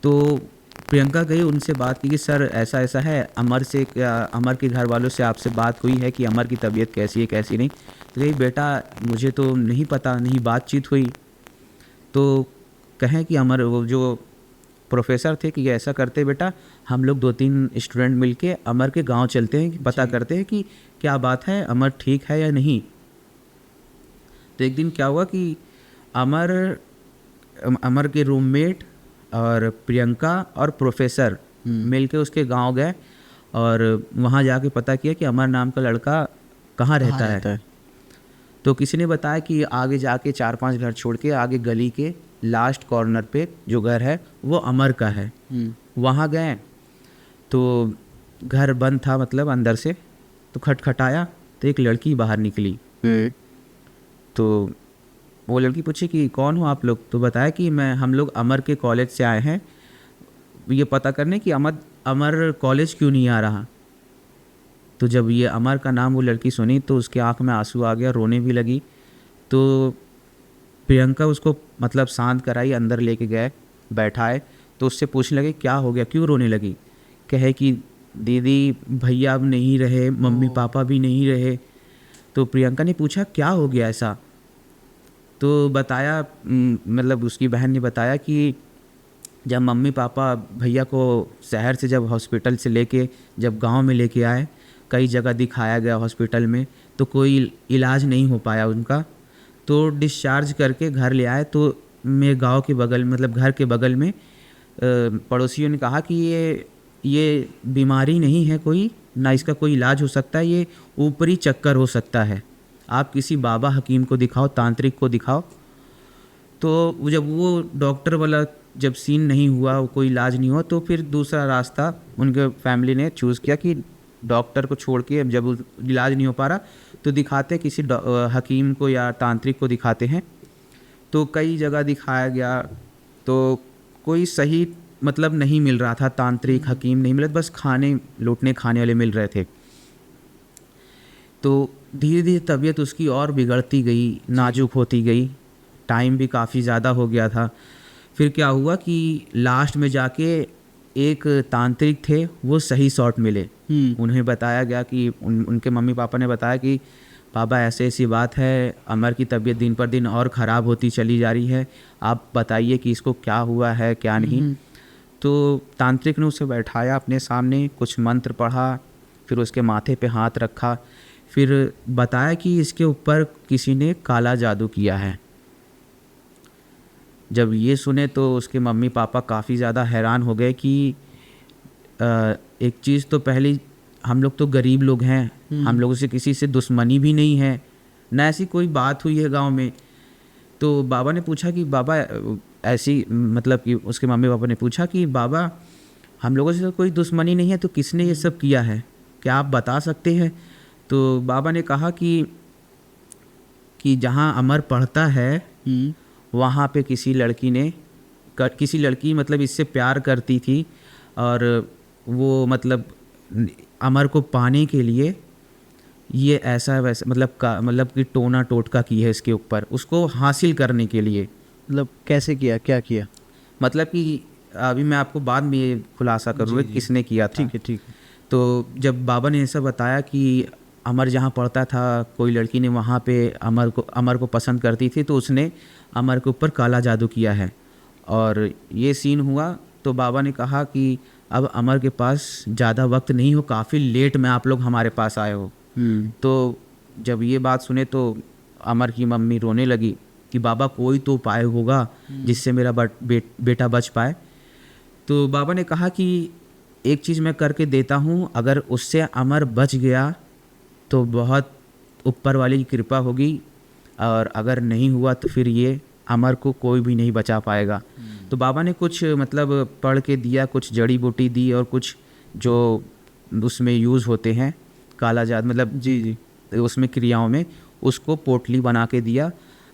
तो प्रियंका गई, उनसे बात की कि सर ऐसा ऐसा है, अमर के घर वालों से आपसे बात हुई है कि अमर की तबीयत कैसी है कैसी नहीं। तो कही बेटा मुझे तो नहीं पता, नहीं बातचीत हुई। तो कहें कि अमर वो जो प्रोफेसर थे कि ऐसा करते बेटा, हम लोग 2-3 स्टूडेंट मिलके अमर के गांव चलते हैं, पता करते हैं कि क्या बात है, अमर ठीक है या नहीं। तो एक दिन क्या हुआ कि अमर के रूममेट और प्रियंका और प्रोफेसर मिलके उसके गांव गए और वहां जाके पता किया कि अमर नाम का लड़का कहाँ रहता है। तो किसी ने बताया कि आगे जाके 4-5 घर छोड़ के आगे गली के लास्ट कॉर्नर पे जो घर है वो अमर का है। वहाँ गए तो घर बंद था मतलब अंदर से। तो खटखटाया तो एक लड़की बाहर निकली। तो वो लड़की पूछी कि कौन हो आप लोग? तो बताया कि हम लोग अमर के कॉलेज से आए हैं ये पता करने कि अमर कॉलेज क्यों नहीं आ रहा। तो जब ये अमर का नाम वो लड़की सुनी तो उसके आँख में आंसू आ गया, रोने भी लगी। तो प्रियंका उसको मतलब शांत कराई, अंदर लेके गए, बैठाए। तो उससे पूछने लगे क्या हो गया, क्यों रोने लगी? कहे कि दीदी भैया अब नहीं रहे, मम्मी पापा भी नहीं रहे। तो प्रियंका ने पूछा क्या हो गया ऐसा? तो बताया मतलब उसकी बहन ने बताया कि जब मम्मी पापा भैया को शहर से जब हॉस्पिटल से लेके जब गांव में लेके आए, कई जगह दिखाया गया हॉस्पिटल में, तो कोई इलाज नहीं हो पाया उनका। तो डिस्चार्ज करके घर ले आए। तो मेरे गांव के बगल मतलब घर के बगल में पड़ोसियों ने कहा कि ये बीमारी नहीं है कोई, ना इसका कोई इलाज हो सकता है, ये ऊपरी चक्कर हो सकता है, आप किसी बाबा हकीम को दिखाओ, तांत्रिक को दिखाओ। तो जब वो डॉक्टर वाला जब सीन नहीं हुआ, कोई इलाज नहीं हुआ, तो फिर दूसरा रास्ता उनके फैमिली ने चूज़ किया कि डॉक्टर को छोड़ के जब इलाज नहीं हो पा रहा तो दिखाते किसी हकीम को या तांत्रिक को दिखाते हैं। तो कई जगह दिखाया गया तो कोई सही मतलब नहीं मिल रहा था, तांत्रिक हकीम नहीं मिले, बस लूटने खाने वाले मिल रहे थे। तो धीरे धीरे तबीयत उसकी और बिगड़ती गई, नाजुक होती गई, टाइम भी काफ़ी ज़्यादा हो गया था। फिर क्या हुआ कि लास्ट में जाके एक तांत्रिक थे, वो सही शॉट मिले। उन्हें बताया गया कि उनके मम्मी पापा ने बताया कि पापा ऐसे ऐसी बात है, अमर की तबीयत दिन पर दिन और ख़राब होती चली जा रही है, आप बताइए कि इसको क्या हुआ है क्या नहीं। तो तांत्रिक ने उसे बैठाया अपने सामने, कुछ मंत्र पढ़ा, फिर उसके माथे पे हाथ रखा, फिर बताया कि इसके ऊपर किसी ने काला जादू किया है। जब ये सुने तो उसके मम्मी पापा काफ़ी ज़्यादा हैरान हो गए कि एक चीज़ तो पहली, हम लोग तो गरीब लोग हैं, हम लोगों से किसी से दुश्मनी भी नहीं है, ना ऐसी कोई बात हुई है गांव में। तो बाबा ने पूछा कि बाबा ऐसी मतलब कि उसके मम्मी पापा ने पूछा कि बाबा हम लोगों से तो कोई दुश्मनी नहीं है, तो किसने ये सब किया है, क्या आप बता सकते हैं? तो बाबा ने कहा कि जहाँ अमर पढ़ता है वहाँ पे किसी लड़की मतलब इससे प्यार करती थी, और वो मतलब अमर को पाने के लिए ये ऐसा वैसा मतलब कि टोना टोटका की है इसके ऊपर, उसको हासिल करने के लिए। मतलब कैसे किया, क्या किया? मतलब कि अभी मैं आपको बाद में ये खुलासा करूँगा किसने किया था। ठीक है। तो जब बाबा ने ऐसा बताया कि अमर जहाँ पढ़ता था कोई लड़की ने वहाँ पे अमर को पसंद करती थी, तो उसने अमर के ऊपर काला जादू किया है, और ये सीन हुआ। तो बाबा ने कहा कि अब अमर के पास ज़्यादा वक्त नहीं हो, काफ़ी लेट में आप लोग हमारे पास आए हो। तो जब ये बात सुने तो अमर की मम्मी रोने लगी कि बाबा कोई तो उपाय होगा जिससे मेरा बेटा बच पाए। तो बाबा ने कहा कि एक चीज़ मैं करके देता हूँ, अगर उससे अमर बच गया तो बहुत ऊपर वाली की कृपा होगी, और अगर नहीं हुआ तो फिर ये अमर को कोई भी नहीं बचा पाएगा। तो बाबा ने कुछ मतलब पढ़ के दिया, कुछ जड़ी बूटी दी, और कुछ जो उसमें यूज़ होते हैं काला जादू मतलब जी उसमें क्रियाओं में, उसको पोटली बना के दिया।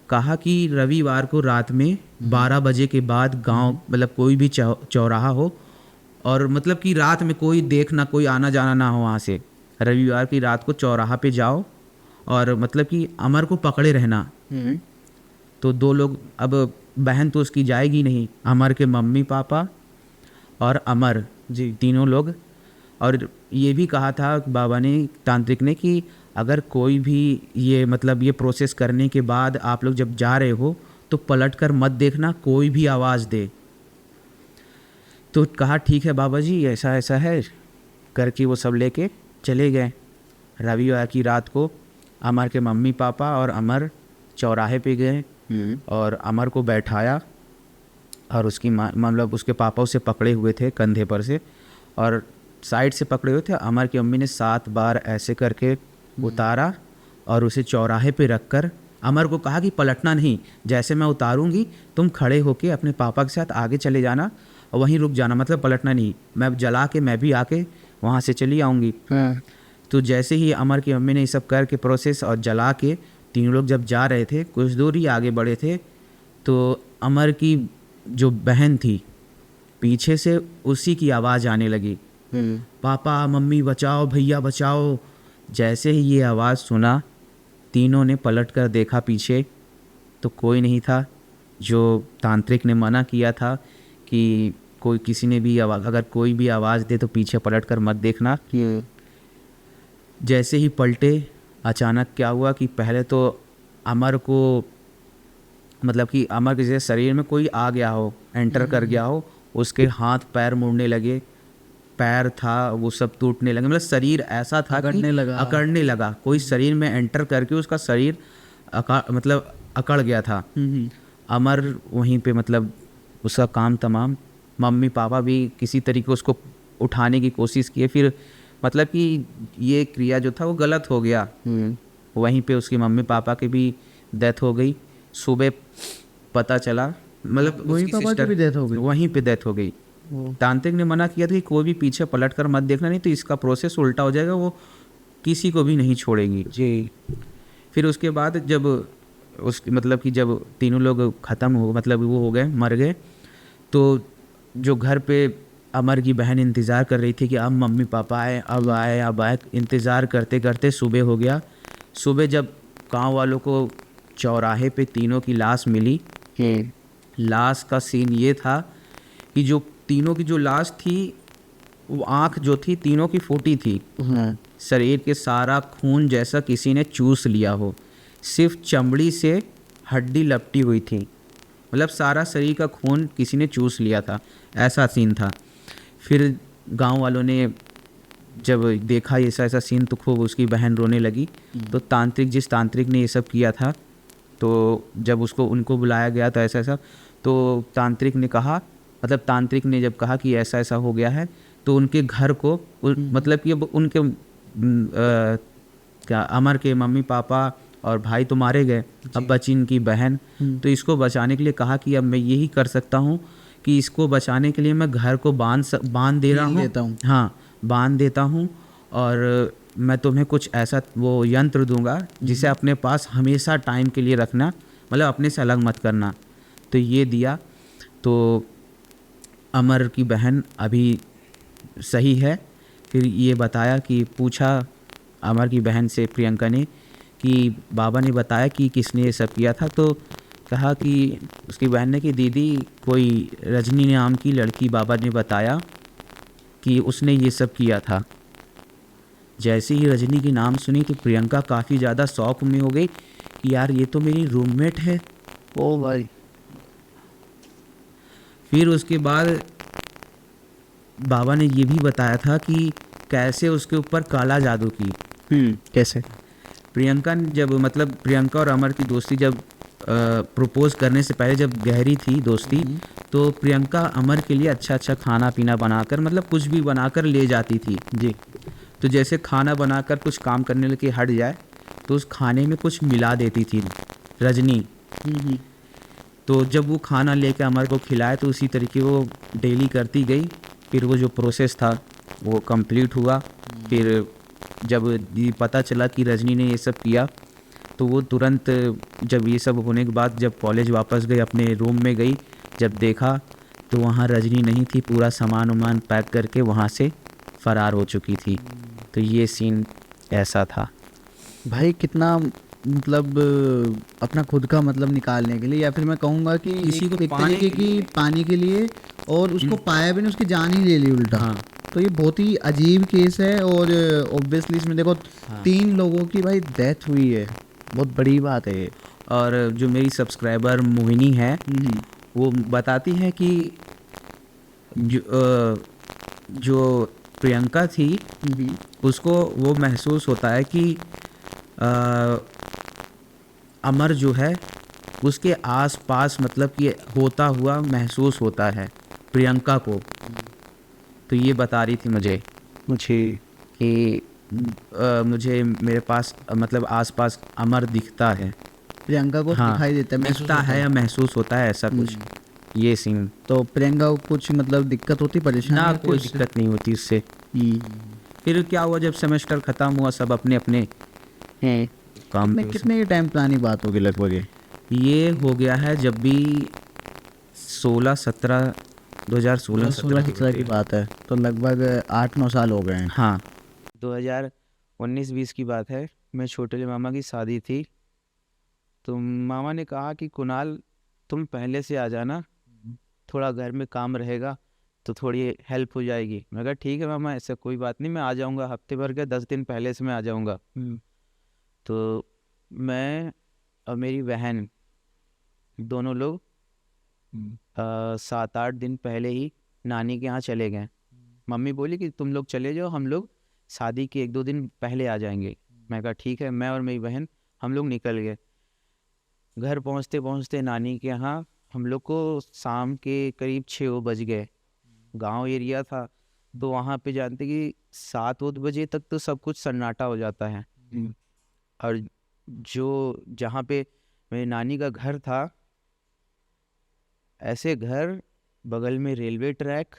कहा कि रविवार को रात में 12 बजे के बाद गांव मतलब कोई भी चौराहा हो, और मतलब कि रात में कोई देखना, कोई आना जाना ना हो वहाँ से, रविवार की रात को चौराहा पे जाओ और मतलब कि अमर को पकड़े रहना। तो 2 लोग, अब बहन तो उसकी जाएगी नहीं, अमर के मम्मी पापा और अमर जी तीनों लोग। और ये भी कहा था बाबा ने, तांत्रिक ने, कि अगर कोई भी ये मतलब ये प्रोसेस करने के बाद आप लोग जब जा रहे हो तो पलट कर मत देखना, कोई भी आवाज़ दे। तो कहा ठीक है बाबा जी, ऐसा ऐसा है करके वो सब लेके चले गए। रविवार की रात को अमर के मम्मी पापा और अमर चौराहे पे गए और अमर को बैठाया, और उसकी माँ मतलब उसके पापा उसे पकड़े हुए थे कंधे पर से, और साइड से पकड़े हुए थे। अमर की मम्मी ने 7 बार ऐसे करके उतारा और उसे चौराहे पे रखकर अमर को कहा कि पलटना नहीं, जैसे मैं उतारूंगी तुम खड़े होके अपने पापा के साथ आगे चले जाना और वहीं रुक जाना, मतलब पलटना नहीं, मैं जला के मैं भी आके वहाँ से चली आऊँगी। तो जैसे ही अमर की मम्मी ने ये सब करके प्रोसेस और जला के तीनों लोग जब जा रहे थे, कुछ दूर ही आगे बढ़े थे, तो अमर की जो बहन थी पीछे से उसी की आवाज़ आने लगी, पापा मम्मी बचाओ, भैया बचाओ। जैसे ही ये आवाज़ सुना, तीनों ने पलट कर देखा पीछे, तो कोई नहीं था। जो तांत्रिक ने मना किया था कि कोई किसी ने भी अगर कोई भी आवाज़ दे तो पीछे पलट कर मत देखना। जैसे ही पलटे, अचानक क्या हुआ कि पहले तो अमर को, मतलब कि अमर के जैसे शरीर में कोई आ गया हो, एंटर कर गया हो, उसके हाथ पैर मुड़ने लगे, पैर था वो सब टूटने लगे, मतलब शरीर ऐसा था कि अकड़ने लगा। कोई शरीर में एंटर करके उसका शरीर अकड़ गया था। अमर वहीं पे मतलब उसका काम तमाम। मम्मी पापा भी किसी तरीके उसको उठाने की कोशिश किए, फिर मतलब कि ये क्रिया जो था वो गलत हो गया। वहीं पे उसकी मम्मी पापा की भी डेथ हो गई। सुबह पता चला, मतलब वहीं पापा की भी डेथ हो गई, वहीं पे डेथ हो गई। तांत्रिक ने मना किया था कि कोई भी पीछे पलट कर मत देखना, नहीं तो इसका प्रोसेस उल्टा हो जाएगा, वो किसी को भी नहीं छोड़ेगी जी। फिर उसके बाद जब मतलब कि जब तीनों लोग ख़त्म हो, मतलब वो हो गए, मर गए, तो जो घर पे अमर की बहन इंतज़ार कर रही थी कि अब मम्मी पापा आए, अब आए, अब आए, इंतज़ार करते करते सुबह हो गया। सुबह जब गांव वालों को चौराहे पे तीनों की लाश मिली, लाश का सीन ये था कि जो तीनों की जो लाश थी, वो आँख जो थी तीनों की फूटी थी, शरीर के सारा खून जैसा किसी ने चूस लिया हो, सिर्फ चमड़ी से हड्डी लपटी हुई थी, मतलब सारा शरीर का खून किसी ने चूस लिया था, ऐसा सीन था। फिर गांव वालों ने जब देखा ऐसा ऐसा सीन, तो खूब उसकी बहन रोने लगी। तो जिस तांत्रिक ने ये सब किया था, तो जब उनको बुलाया गया तो ऐसा ऐसा, तो तांत्रिक ने कहा, मतलब तांत्रिक ने जब कहा कि ऐसा ऐसा हो गया है, तो उनके घर को मतलब कि अब उनके क्या अमर के मम्मी पापा और भाई तो मारे गए, अब बची इनकी बहन। तो इसको बचाने के लिए कहा कि अब मैं यही कर सकता हूँ कि इसको बचाने के लिए मैं घर को बांध दे रहा हूँ, हाँ बांध देता हूँ, और मैं तुम्हें कुछ ऐसा वो यंत्र दूंगा जिसे अपने पास हमेशा टाइम के लिए रखना, मतलब अपने से अलग मत करना। तो ये दिया, तो अमर की बहन अभी सही है। फिर ये बताया कि पूछा अमर की बहन से प्रियंका ने कि बाबा ने बताया कि किसने ये सब किया था, तो कहा कि उसकी बहन ने कि दीदी कोई रजनी नाम की लड़की बाबा ने बताया कि उसने ये सब किया था। जैसे ही रजनी की नाम सुनी तो प्रियंका काफ़ी ज़्यादा शौक में हो गई कि यार ये तो मेरी रूममेट है। ओ भाई। फिर उसके बाद बाबा ने ये भी बताया था कि कैसे उसके ऊपर काला जादू की। कैसे? प्रियंका जब, मतलब प्रियंका और अमर की दोस्ती जब प्रपोज करने से पहले जब गहरी थी दोस्ती, तो प्रियंका अमर के लिए अच्छा अच्छा खाना पीना बनाकर, मतलब कुछ भी बनाकर ले जाती थी जी। तो जैसे खाना बनाकर कुछ काम करने लगे हट जाए, तो उस खाने में कुछ मिला देती थी रजनी। तो जब वो खाना लेकर अमर को खिलाए, तो उसी तरीके वो डेली करती गई। फिर वो जो प्रोसेस था वो कंप्लीट हुआ। फिर जब ये पता चला कि रजनी ने ये सब किया, तो वो तुरंत, जब ये सब होने के बाद जब कॉलेज वापस गई, अपने रूम में गई, जब देखा तो वहाँ रजनी नहीं थी, पूरा सामान वामान पैक करके वहाँ से फ़रार हो चुकी थी। तो ये सीन ऐसा था भाई। कितना मतलब अपना खुद का मतलब निकालने के लिए, या फिर मैं कहूँगा कि किसी को एक तरीके की पाने के लिए, और उसको पाया भी नहीं, उसकी जान ही ले ली उल्टा। हाँ। तो ये बहुत ही अजीब केस है, और ऑब्वियसली इसमें देखो 3 लोगों की भाई डेथ हुई है, बहुत बड़ी बात है ये। और जो मेरी सब्सक्राइबर मोहिनी है, वो बताती है कि जो प्रियंका थी, उसको वो महसूस होता है कि अमर जो है उसके आसपास, मतलब कि होता हुआ महसूस होता है प्रियंका को। तो ये बता रही थी मुझे कि मुझे मेरे पास, मतलब आसपास अमर दिखता है, प्रियंका को दिखाई देता है, दिखता है या महसूस होता है, ऐसा कुछ ये सीन। तो प्रियंका को कुछ मतलब दिक्कत होती, परेशानी? ना, कोई दिक्कत नहीं होती उससे। फिर क्या हुआ, जब सेमेस्टर ख़त्म हुआ सब अपने अपने काम पे कितने टाइम पुरानी बात होगी लगभग ये हो गया है जब भी 16-17 2016-17 की बात है, तो लगभग 8-9 साल हो गए हैं। हाँ, 2019-20 की बात है। मैं छोटे मामा की शादी थी, तो मामा ने कहा कि कुणाल तुम पहले से आ जाना, थोड़ा घर में काम रहेगा तो थोड़ी हेल्प हो जाएगी। मैं कहा ठीक है मामा, ऐसा कोई बात नहीं, मैं आ जाऊँगा, हफ्ते भर के 10 दिन पहले से मैं आ जाऊँगा। तो मैं और मेरी बहन दोनों लोग 7-8 दिन पहले ही नानी के यहाँ चले गए। मम्मी बोली कि तुम लोग चले जाओ, हम लोग शादी के 1-2 दिन पहले आ जाएंगे। मैं कहा ठीक है। मैं और मेरी बहन हम लोग निकल गए। घर पहुँचते पहुँचते नानी के यहाँ हम लोग को शाम के करीब 6 बज गए। गांव एरिया था, तो वहाँ पे जानते कि 7-8 बजे तक तो सब कुछ सन्नाटा हो जाता है। और जहाँ पे मेरी नानी का घर था, ऐसे घर बगल में रेलवे ट्रैक,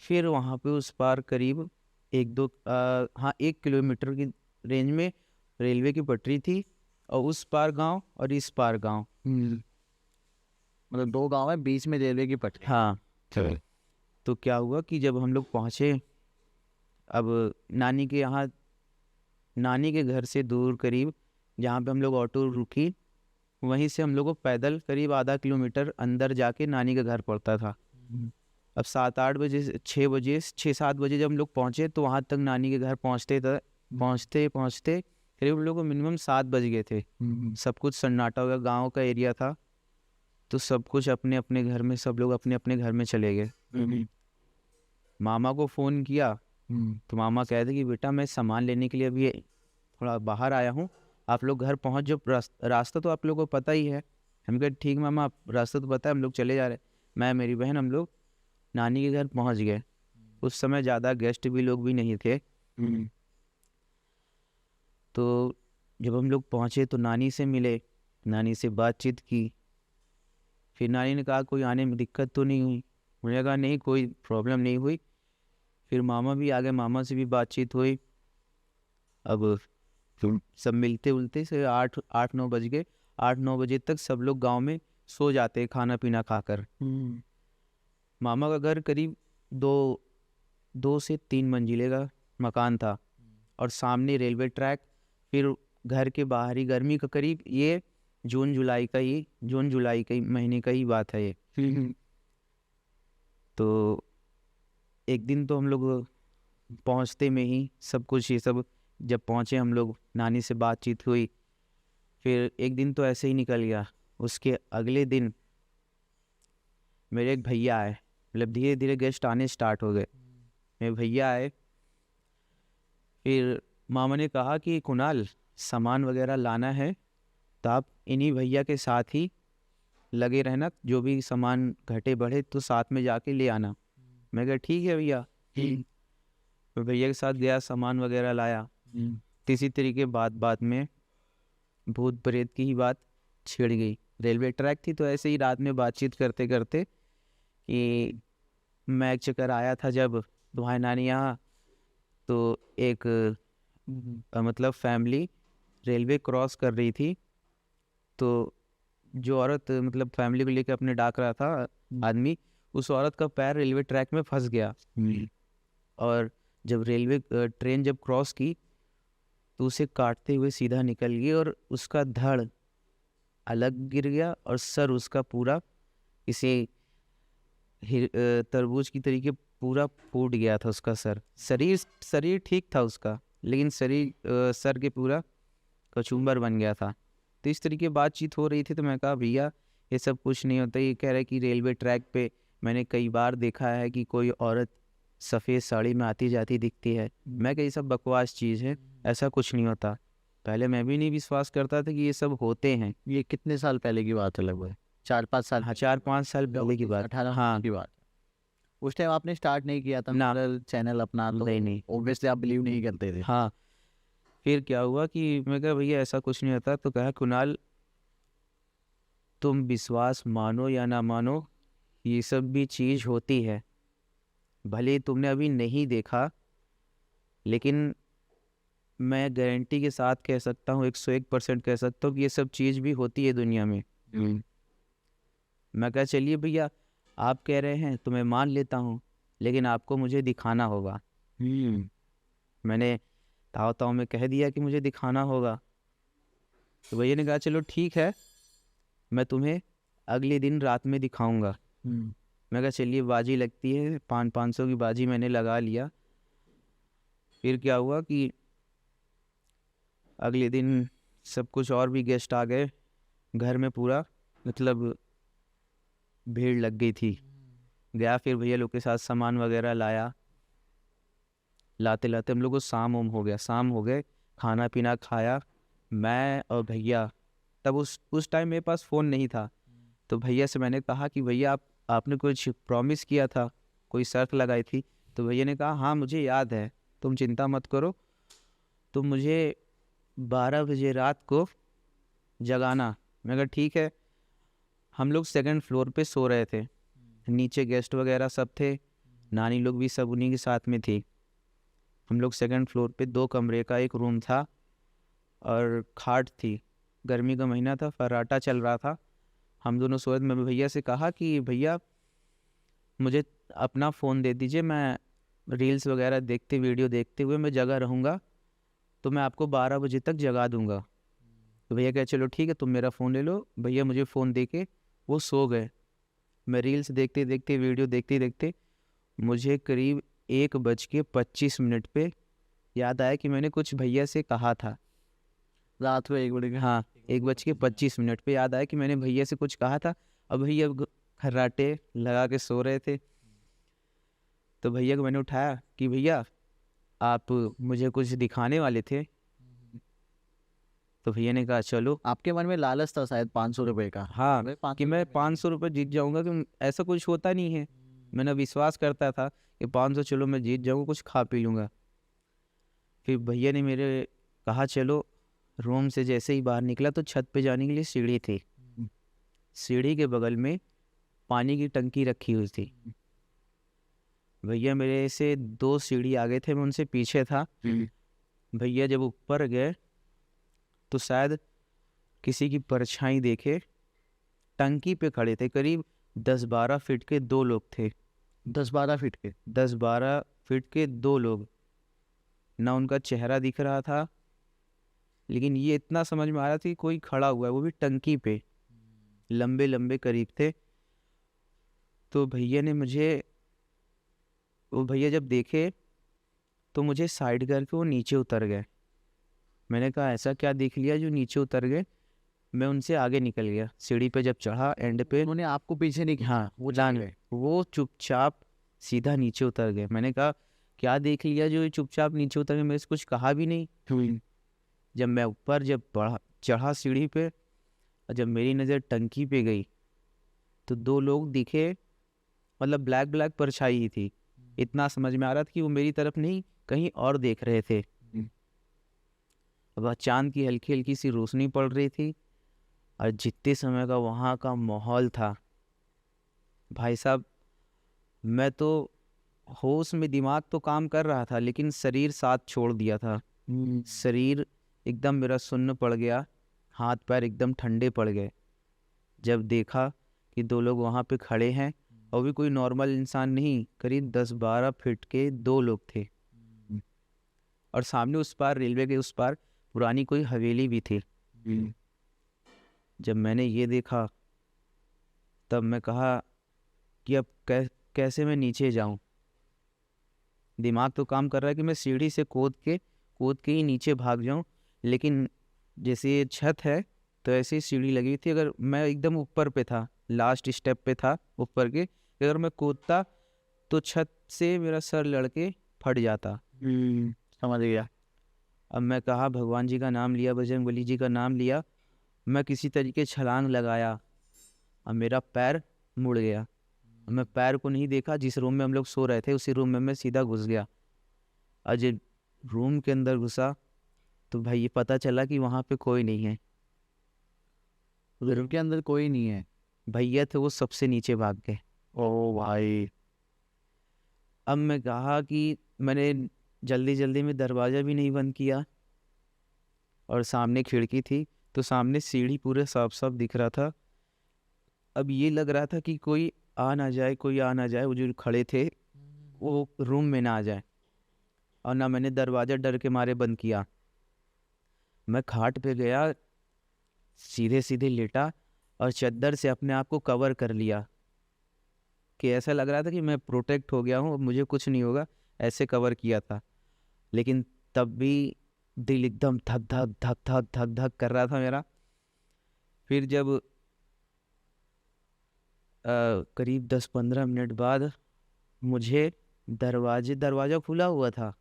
फिर वहाँ पे उस पार करीब 1 किलोमीटर की रेंज में रेलवे की पटरी थी, और उस पार गांव और इस पार गांव, मतलब 2 गांव है, बीच में रेलवे की पटरी। हाँ। तो क्या हुआ कि जब हम लोग पहुँचे, अब नानी के यहाँ, नानी के घर से दूर करीब जहाँ पे हम लोग ऑटो रुकी, वहीं से हम लोग को पैदल करीब आधा किलोमीटर अंदर जाके नानी का घर पड़ता था। अब 7-8 बजे 6 बजे जब हम लोग पहुँचे, तो वहाँ तक नानी के घर पहुँचते पहुँचते करीब हम लोग को मिनिमम 7 बज गए थे। सब कुछ सन्नाटा हो गया, गाँव का एरिया था, तो सब कुछ अपने अपने घर में, सब लोग अपने अपने घर में चले गए। मामा को फ़ोन किया, तो मामा कहते कि बेटा मैं सामान लेने के लिए अभी थोड़ा बाहर आया हूँ, आप लोग घर पहुँच जाओ, रास्ता तो आप लोगों को पता ही है। हम कहे ठीक मामा, आप रास्ता तो पता है, हम लोग चले जा रहे। मैं मेरी बहन हम लोग नानी के घर पहुँच गए। उस समय ज़्यादा गेस्ट भी लोग भी नहीं थे। तो जब हम लोग पहुँचे तो नानी से मिले, नानी से बातचीत की। फिर नानी ने कहा कोई आने में दिक्कत तो नहीं हुई? मुझे कहा नहीं, कोई प्रॉब्लम नहीं हुई। फिर मामा भी आ गए, मामा से भी बातचीत हुई। अब सब मिलते उलते से 8-9 बज गए। 8-9 बजे तक सब लोग गांव में सो जाते खाना पीना खाकर। मामा का घर करीब 2 से 3 मंजिले का मकान था, और सामने रेलवे ट्रैक। फिर घर के बाहर ही, गर्मी का करीब ये जून जुलाई का ही महीने का ही बात है ये। तो एक दिन तो हम लोग पहुंचते में ही सब कुछ ये सब, जब पहुंचे हम लोग, नानी से बातचीत हुई। फिर एक दिन तो ऐसे ही निकल गया। उसके अगले दिन मेरे एक भैया आए, मतलब धीरे धीरे गेस्ट आने स्टार्ट हो गए। मेरे भैया आए, फिर मामा ने कहा कि कुणाल सामान वगैरह लाना है तो आप इन्हीं भैया के साथ ही लगे रहना, जो भी सामान घटे बढ़े तो साथ में जाके ले आना। मैं कहा ठीक है भैया। तो भैया के साथ गया, सामान वगैरह लाया। इसी तरीके बात बात में भूत प्रेत की ही बात छिड़ गई। रेलवे ट्रैक थी, तो ऐसे ही रात में बातचीत करते करते कि मैं एक चक्कर आया था जब तुम्हारी नानी यहाँ, तो एक मतलब फैमिली रेलवे क्रॉस कर रही थी, तो जो औरत मतलब फैमिली को लेकर अपने डाक रहा था आदमी, उस औरत का पैर रेलवे ट्रैक में फंस गया। और जब रेलवे ट्रेन जब क्रॉस की, तो उसे काटते हुए सीधा निकल गई, और उसका धड़ अलग गिर गया, और सर उसका पूरा इसे तरबूज की तरीके पूरा फूट गया था उसका सर। शरीर ठीक था उसका, लेकिन सर के पूरा कचूम्बर बन गया था। तो इस तरीके बातचीत हो रही थी, तो मैं कहा भैया ये सब कुछ नहीं होता। ये कह रहे कि रेलवे ट्रैक पे मैंने कई बार देखा है कि कोई औरत सफ़ेद साड़ी में आती जाती दिखती है। मैं कहा ये सब बकवास चीज़ है, ऐसा कुछ नहीं होता। पहले मैं भी नहीं विश्वास करता था कि ये सब होते हैं। ये कितने साल पहले की बात है? लगभग 4-5 साल। हाँ, 4-5 साल पहले की बात। 18 हाँ की बात। उस टाइम आपने स्टार्ट नहीं किया था ना, चैनल अपना, तो नहीं। ऑब्वियसली आप बिलीव नहीं करते थे। हाँ, फिर क्या हुआ कि मैं कहा भैया ऐसा कुछ नहीं होता। तो कहा कुणाल तुम विश्वास मानो या ना मानो, ये सब भी चीज़ होती है। भले तुमने अभी नहीं देखा, लेकिन मैं गारंटी के साथ कह सकता हूँ, 101% कह सकता हूँ कि ये सब चीज़ भी होती है दुनिया में। मैं कहा चलिए भैया, आप कह रहे हैं तो मैं मान लेता हूँ, लेकिन आपको मुझे दिखाना होगा। मैंने ताव ताव में कह दिया कि मुझे दिखाना होगा। तो भैया ने कहा चलो ठीक है, मैं तुम्हें अगले दिन रात में दिखाऊंगा। मैं कहा चलिए, बाजी लगती है, 500 की बाजी मैंने लगा लिया। फिर क्या हुआ कि अगले दिन सब कुछ और भी गेस्ट आ गए घर में, पूरा मतलब भीड़ लग गई थी। गया फिर भैया लोग के साथ सामान वगैरह लाया। लाते लाते हम लोग को शाम हो गया, शाम हो गए, खाना पीना खाया। मैं और भैया, तब उस टाइम मेरे पास फ़ोन नहीं था। तो भैया से मैंने कहा कि भैया आपने कुछ प्रॉमिस किया था, कोई शर्त लगाई थी। तो भैया ने कहा हाँ मुझे याद है, तुम चिंता मत करो, तुम मुझे 12 बजे रात को जगाना। मैं कहा ठीक है। हम लोग सेकंड फ्लोर पे सो रहे थे, नीचे गेस्ट वगैरह सब थे, नानी लोग भी सब उन्हीं के साथ में थी। हम लोग सेकंड फ्लोर पे 2 कमरे का एक रूम था और खाट थी। गर्मी का महीना था, फर्राटा चल रहा था। हम दोनों सोए। मैं भैया से कहा कि भैया मुझे अपना फ़ोन दे दीजिए, मैं रील्स वगैरह देखते, वीडियो देखते हुए मैं जगा रहूँगा, तो मैं आपको 12 बजे तक जगा दूँगा। तो भैया कहे चलो ठीक है, तुम मेरा फ़ोन ले लो। भैया मुझे फ़ोन दे के वो सो गए। मैं रील्स देखते देखते, वीडियो देखते देखते, मुझे करीब 1:25 पे याद आया कि मैंने कुछ भैया से कहा था। रात को 1 बजे? हाँ, 1:25 पे याद आया कि मैंने भैया से कुछ कहा था। अब भैया खर्राटे लगा के सो रहे थे। तो भैया को मैंने उठाया कि भैया आप मुझे कुछ दिखाने वाले थे। तो भैया ने कहा चलो। आपके मन में लालच था शायद 500 रुपए का? हाँ, भाई, कि 500 मैं रुपए 500 रुपये जीत जाऊँगा, कि ऐसा कुछ होता नहीं है। मैंने विश्वास करता था कि 500 चलो मैं जीत जाऊँगा, कुछ खा पी लूँगा। फिर भैया ने मेरे कहा चलो। रूम से जैसे ही बाहर निकला तो छत पे जाने के लिए सीढ़ी थी। सीढ़ी के बगल में पानी की टंकी रखी हुई थी। भैया मेरे से 2 सीढ़ी आगे थे, मैं उनसे पीछे था। भैया जब ऊपर गए तो शायद किसी की परछाई देखे, टंकी पे खड़े थे। करीब 10-12 फीट के 2 लोग थे। 10-12 फीट के? 10-12 फीट के 2 लोग। ना उनका चेहरा दिख रहा था, लेकिन ये इतना समझ में आ रहा था कि कोई खड़ा हुआ है, वो भी टंकी पे। लंबे लंबे करीब थे। तो भैया ने मुझे, वो भैया जब देखे तो मुझे साइड करके वो नीचे उतर गए। मैंने कहा ऐसा क्या देख लिया जो नीचे उतर गए। मैं उनसे आगे निकल गया। सीढ़ी पे जब चढ़ा एंड पे, उन्होंने आपको पीछे नहीं खींचा? हाँ वो जान गए, वो चुपचाप सीधा नीचे उतर गए। मैंने कहा क्या देख लिया जो ये चुपचाप नीचे उतर गए, मेरे से कुछ कहा भी नहीं। जब मैं ऊपर जब बढ़ा चढ़ा सीढ़ी पे, और जब मेरी नज़र टंकी पे गई तो 2 लोग दिखे, मतलब ब्लैक ब्लैक परछाई ही थी। इतना समझ में आ रहा था कि वो मेरी तरफ नहीं कहीं और देख रहे थे। अब चांद की हल्की हल्की सी रोशनी पड़ रही थी, और जितने समय का वहाँ का माहौल था भाई साहब, मैं तो होश में, दिमाग तो काम कर रहा था लेकिन शरीर साथ छोड़ दिया था। शरीर एकदम मेरा सुन्न पड़ गया, हाथ पैर एकदम ठंडे पड़ गए जब देखा कि 2 लोग वहाँ पे खड़े हैं, और भी कोई नॉर्मल इंसान नहीं, करीब 10-12 फीट के 2 लोग थे। और सामने उस पार, रेलवे के उस पार, पुरानी कोई हवेली भी थी। जब मैंने ये देखा तब मैं कहा कि अब कैसे मैं नीचे जाऊं। दिमाग तो काम कर रहा है कि मैं सीढ़ी से कूद के ही नीचे भाग जाऊं, लेकिन जैसे ये छत है तो ऐसी सीढ़ी लगी थी, अगर मैं एकदम ऊपर पे था, लास्ट स्टेप पे था ऊपर के, अगर मैं कूदता तो छत से मेरा सर लड़के फट जाता। समझ गया। अब मैं कहा, भगवान जी का नाम लिया, बजरंगबली जी का नाम लिया, मैं किसी तरीके छलांग लगाया, अब मेरा पैर मुड़ गया। मैं पैर को नहीं देखा, जिस रूम में हम लोग सो रहे थे उसी रूम में मैं सीधा घुस गया। और जब रूम के अंदर घुसा तो भाई ये पता चला कि वहाँ पे कोई नहीं है। रूम के अंदर कोई नहीं है? भैया थे वो सबसे नीचे भाग गए। ओ भाई। अब मैं कहा कि मैंने जल्दी जल्दी में दरवाज़ा भी नहीं बंद किया, और सामने खिड़की थी तो सामने सीढ़ी पूरे साफ साफ दिख रहा था। अब ये लग रहा था कि कोई आ ना जाए, कोई आ ना जाए, वो जो खड़े थे वो रूम में ना आ जाए। और ना मैंने दरवाज़ा डर के मारे बंद किया। मैं खाट पे गया, सीधे सीधे लेटा और चादर से अपने आप को कवर कर लिया कि ऐसा लग रहा था कि मैं प्रोटेक्ट हो गया हूँ, मुझे कुछ नहीं होगा, ऐसे कवर किया था। लेकिन तब भी दिल एकदम धक धक धक धक धक धक कर रहा था मेरा। फिर जब करीब 10-15 मिनट बाद मुझे दरवाज़ा खुला हुआ था,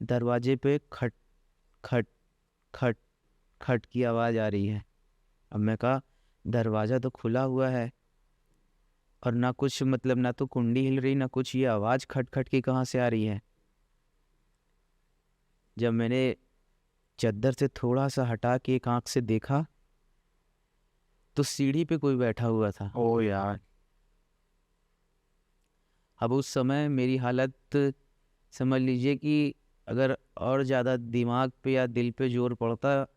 दरवाजे पे खट खट खट खट की आवाज़ आ रही है। अब मैं कहा दरवाज़ा तो खुला हुआ है और ना कुछ मतलब ना तो कुंडी हिल रही ना कुछ, ये आवाज़ खट खट की कहाँ से आ रही है। जब मैंने चद्दर से थोड़ा सा हटा के एक आँख से देखा तो सीढ़ी पे कोई बैठा हुआ था। ओ यार। अब उस समय मेरी हालत समझ लीजिए कि अगर और ज़्यादा दिमाग पे या दिल पे जोर पड़ता तो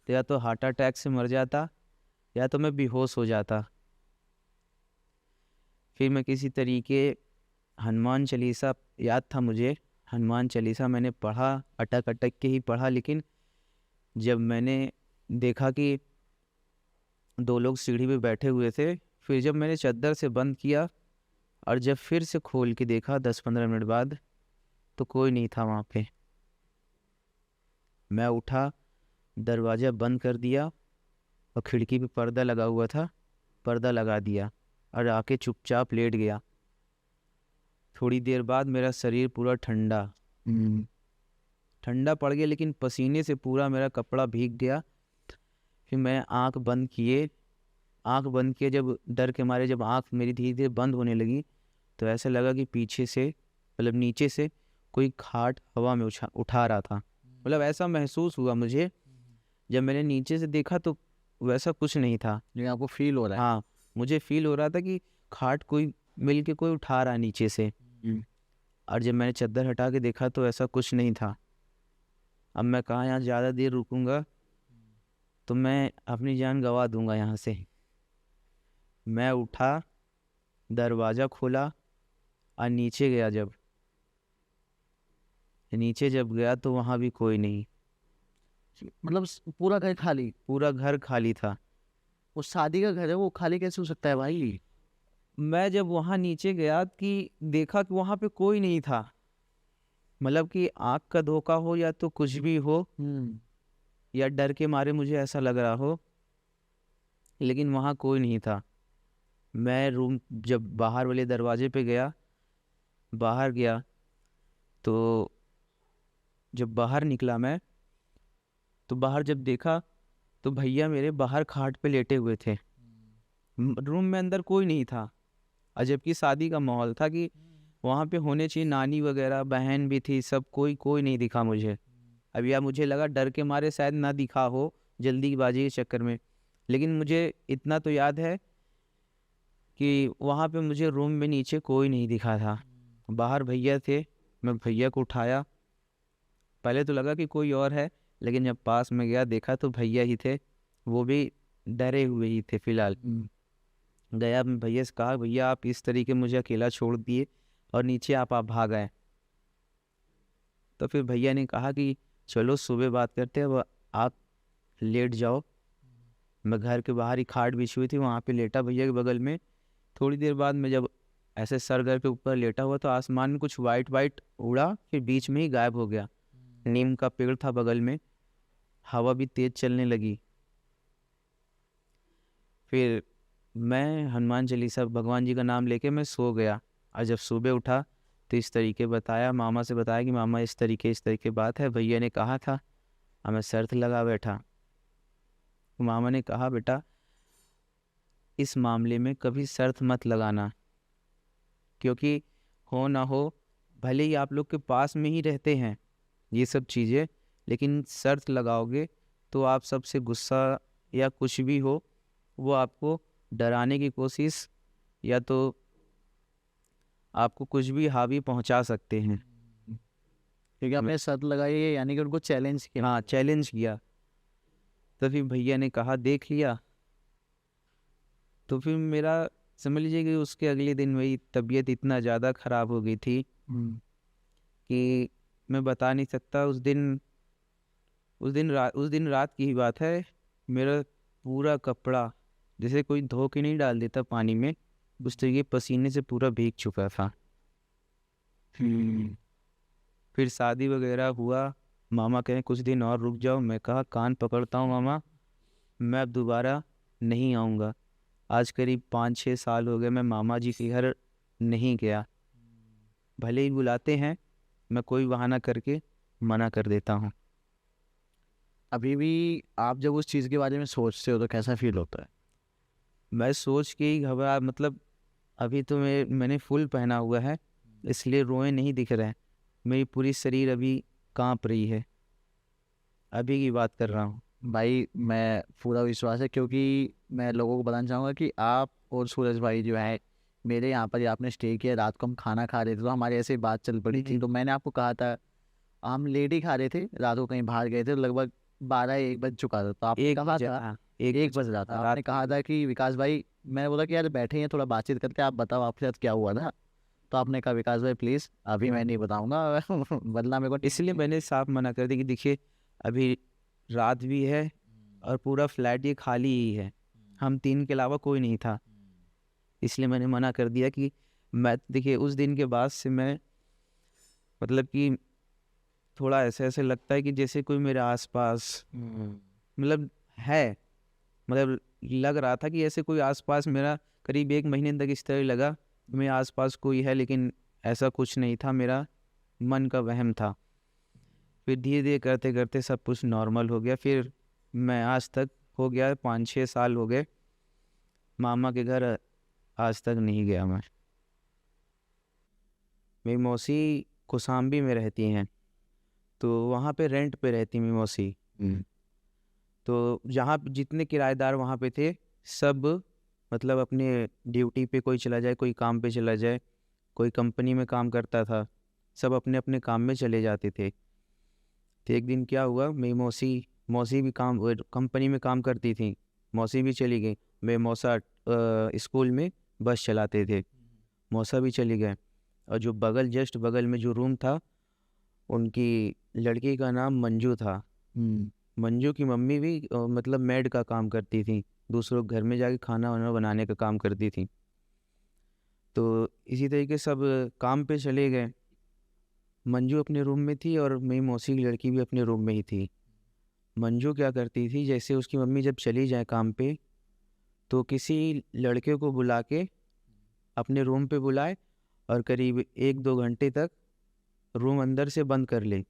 या तो हार्ट अटैक से मर जाता या तो मैं बेहोश हो जाता। फिर मैं किसी तरीके हनुमान चालीसा याद था मुझे, हनुमान चालीसा मैंने पढ़ा, अटक अटक के ही पढ़ा। लेकिन जब मैंने देखा कि 2 लोग सीढ़ी पे बैठे हुए थे, फिर जब मैंने चद्दर से बंद किया और जब फिर से खोल के देखा 10-15 मिनट बाद तो कोई नहीं था वहाँ पे। मैं उठा, दरवाज़ा बंद कर दिया और खिड़की पे पर्दा लगा हुआ था, पर्दा लगा दिया और आके चुपचाप लेट गया। थोड़ी देर बाद मेरा शरीर पूरा ठंडा ठंडा पड़ गया, लेकिन पसीने से पूरा मेरा कपड़ा भीग गया। फिर मैं आंख बंद किए, जब डर के मारे जब आंख मेरी धीरे धीरे बंद होने लगी तो ऐसा लगा कि पीछे से मतलब नीचे से कोई खाट हवा में उठा रहा था। मतलब ऐसा महसूस हुआ मुझे। जब मैंने नीचे से देखा तो वैसा कुछ नहीं था। ये आपको फील हो रहा है? हाँ, मुझे फील हो रहा था कि खाट कोई मिल के कोई उठा रहा है नीचे से। और जब मैंने चद्दर हटा के देखा तो ऐसा कुछ नहीं था। अब मैं कहाँ यहाँ ज़्यादा देर रुकूंगा तो मैं अपनी जान गंवा दूंगा यहाँ से। मैं उठा, दरवाज़ा खोला और नीचे गया। जब गया तो वहाँ भी कोई नहीं, मतलब पूरा घर खाली? पूरा घर खाली था। वो शादी का घर है, वो खाली कैसे हो सकता है भाई? मैं जब वहाँ नीचे गया कि देखा कि वहाँ पे कोई नहीं था। मतलब कि आँख का धोखा हो या तो कुछ भी हो, या डर के मारे मुझे ऐसा लग रहा हो, लेकिन वहाँ कोई नहीं था। मैं रूम जब बाहर वाले दरवाजे पे गया, बाहर गया तो जब बाहर निकला मैं तो बाहर जब देखा तो भैया मेरे बाहर खाट पे लेटे हुए थे। रूम में अंदर कोई नहीं था। और जबकि शादी का माहौल था कि वहाँ पे होने चाहिए, नानी वगैरह बहन भी थी, सब कोई नहीं दिखा मुझे। अब या मुझे लगा डर के मारे शायद ना दिखा हो जल्दीबाजी के चक्कर में, लेकिन मुझे इतना तो याद है कि वहाँ पे मुझे रूम में नीचे कोई नहीं दिखा था। बाहर भैया थे, मैं भैया को उठाया। पहले तो लगा कि कोई और है, लेकिन जब पास में गया देखा तो भैया ही थे। वो भी डरे हुए ही थे फिलहाल। गया, मैं भैया से कहा भैया आप इस तरीके मुझे अकेला छोड़ दिए और नीचे आप भाग आए। तो फिर भैया ने कहा कि चलो सुबह बात करते हैं, अब आप लेट जाओ। मैं घर के बाहर ही खाट बिछी हुई थी, वहाँ पे लेटा भैया के बगल में। थोड़ी देर बाद मैं जब ऐसे सर घर के ऊपर लेटा हुआ तो आसमान में कुछ वाइट वाइट उड़ा, फिर बीच में ही गायब हो गया। नीम का पेड़ था बगल में, हवा भी तेज चलने लगी। फिर मैं हनुमान चालीसा भगवान जी का नाम लेके मैं सो गया। और जब सुबह उठा तो इस तरीके बताया, मामा से बताया कि मामा इस तरीके बात है, भैया ने कहा था। और मैं शर्त लगा बैठा। मामा ने कहा बेटा इस मामले में कभी शर्त मत लगाना, क्योंकि हो ना हो भले ही आप लोग के पास में ही रहते हैं ये सब चीज़ें, लेकिन शर्त लगाओगे तो आप सबसे गुस्सा या कुछ भी हो वो आपको डराने की कोशिश या तो आपको कुछ भी हावी पहुंचा सकते हैं। क्योंकि आपने शर्त लगाई है, यानी कि उनको चैलेंज किया। हाँ, चैलेंज किया। तो फिर भैया ने कहा देख लिया। तो फिर मेरा समझ लीजिए कि उसके अगले दिन मेरी तबीयत इतना ज़्यादा ख़राब हो गई थी कि मैं बता नहीं सकता। उस दिन रात की ही बात है। मेरा पूरा कपड़ा जैसे कोई धो के नहीं डाल देता पानी में, उस तरीके पसीने से पूरा भीग चुका था। फिर शादी वगैरह हुआ। मामा कहें कुछ दिन और रुक जाओ। मैं कहा कान पकड़ता हूँ मामा, मैं अब दोबारा नहीं आऊँगा। आज करीब 5-6 साल हो गए मैं मामा जी के घर नहीं गया। भले ही बुलाते हैं, मैं कोई बहाना करके मना कर देता हूँ। अभी भी आप जब उस चीज़ के बारे में सोचते हो तो कैसा फील होता है? मैं सोच के ही घबरा, मतलब अभी तो मैंने फुल पहना हुआ है, इसलिए रोए नहीं दिख रहे हैं। मेरी पूरी शरीर अभी कांप रही है, अभी की बात कर रहा हूँ। भाई मैं पूरा विश्वास है, क्योंकि मैं लोगों को बताना चाहूँगा कि आप और सूरज भाई जो है मेरे यहाँ पर ही आपने स्टे किया। रात को हम खाना खा रहे थे तो हमारी ऐसे बात चल पड़ी थी, तो मैंने आपको कहा था, हम लेट ही खा रहे थे, रात को कहीं बाहर गए थे, तो लगभग 12-1 बज चुका था। तो आपने एक कहा बजे, था, हाँ, 1 बज रहा था, रात आपने कहा था कि विकास भाई, मैंने बोला कि यार बैठे हैं थोड़ा बातचीत करते हैं, आप बताओ आपके साथ क्या हुआ था। तो आपने कहा विकास भाई प्लीज़ अभी मैं नहीं बताऊँगा वरना मेरे को। इसलिए मैंने साफ मना कर दिया कि देखिए अभी रात भी है और पूरा फ्लैट ये खाली ही है, हम 3 के अलावा कोई नहीं था। इसलिए मैंने मना कर दिया कि मैं, देखिए उस दिन के बाद से मैं, मतलब कि थोड़ा ऐसे ऐसे लगता है कि जैसे कोई मेरे आसपास, मतलब है, मतलब लग रहा था कि ऐसे कोई आसपास मेरा करीब 1 महीने तक इस तरह लगा कि मेरे आसपास कोई है, लेकिन ऐसा कुछ नहीं था, मेरा मन का वहम था। फिर धीरे धीरे करते करते सब कुछ नॉर्मल हो गया। फिर मैं आज तक हो गया 5-6 साल हो गए मामा के घर आज तक नहीं गया मैं। मेरी मौसी कौशाम्बी में रहती हैं, तो वहाँ पे रेंट पे रहती मेरी मौसी। तो जहाँ जितने किराएदार वहाँ पे थे सब, मतलब अपने ड्यूटी पे, कोई चला जाए, कोई काम पे चला जाए, कोई कंपनी में काम करता था, सब अपने अपने काम में चले जाते थे। तो एक दिन क्या हुआ, मेरी मौसी मौसी भी काम कंपनी में काम करती थी, मौसी भी चली गई। मेरे मौसा स्कूल में बस चलाते थे, मौसा भी चली गए। और जो बगल, जस्ट बगल में जो रूम था, उनकी लड़की का नाम मंजू था। मंजू की मम्मी भी मतलब मेड का काम करती थी, दूसरों के घर में जाके खाना वाना बनाने का काम करती थी। तो इसी तरीके सब काम पे चले गए। मंजू अपने रूम में थी और मेरी मौसी की लड़की भी अपने रूम में ही थी। मंजू क्या करती थी, जैसे उसकी मम्मी जब चली जाए काम पे, तो किसी लड़के को बुला के अपने रूम पे बुलाए और करीब 1-2 घंटे तक रूम अंदर से बंद कर ले।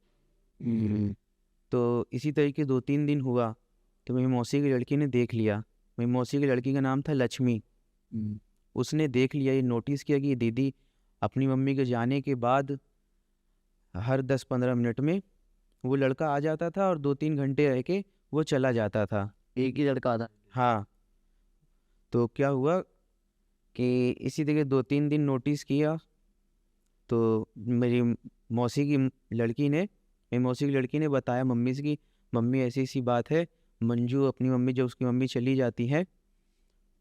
तो इसी तरीके 2-3 दिन हुआ। तो मेरी मौसी की लड़की ने देख लिया। मेरी मौसी की लड़की का नाम था लक्ष्मी। उसने देख लिया, ये नोटिस किया कि दीदी अपनी मम्मी के जाने के बाद हर 10-15 मिनट में वो लड़का आ जाता था और 2-3 घंटे रह के वो चला जाता था। एक ही लड़का था? हाँ। तो क्या हुआ कि इसी तरह 2-3 दिन नोटिस किया। तो मेरी मौसी की लड़की ने मेरी मौसी की लड़की ने बताया मम्मी से कि मम्मी ऐसी ऐसी बात है, मंजू अपनी मम्मी, जब उसकी मम्मी चली जाती है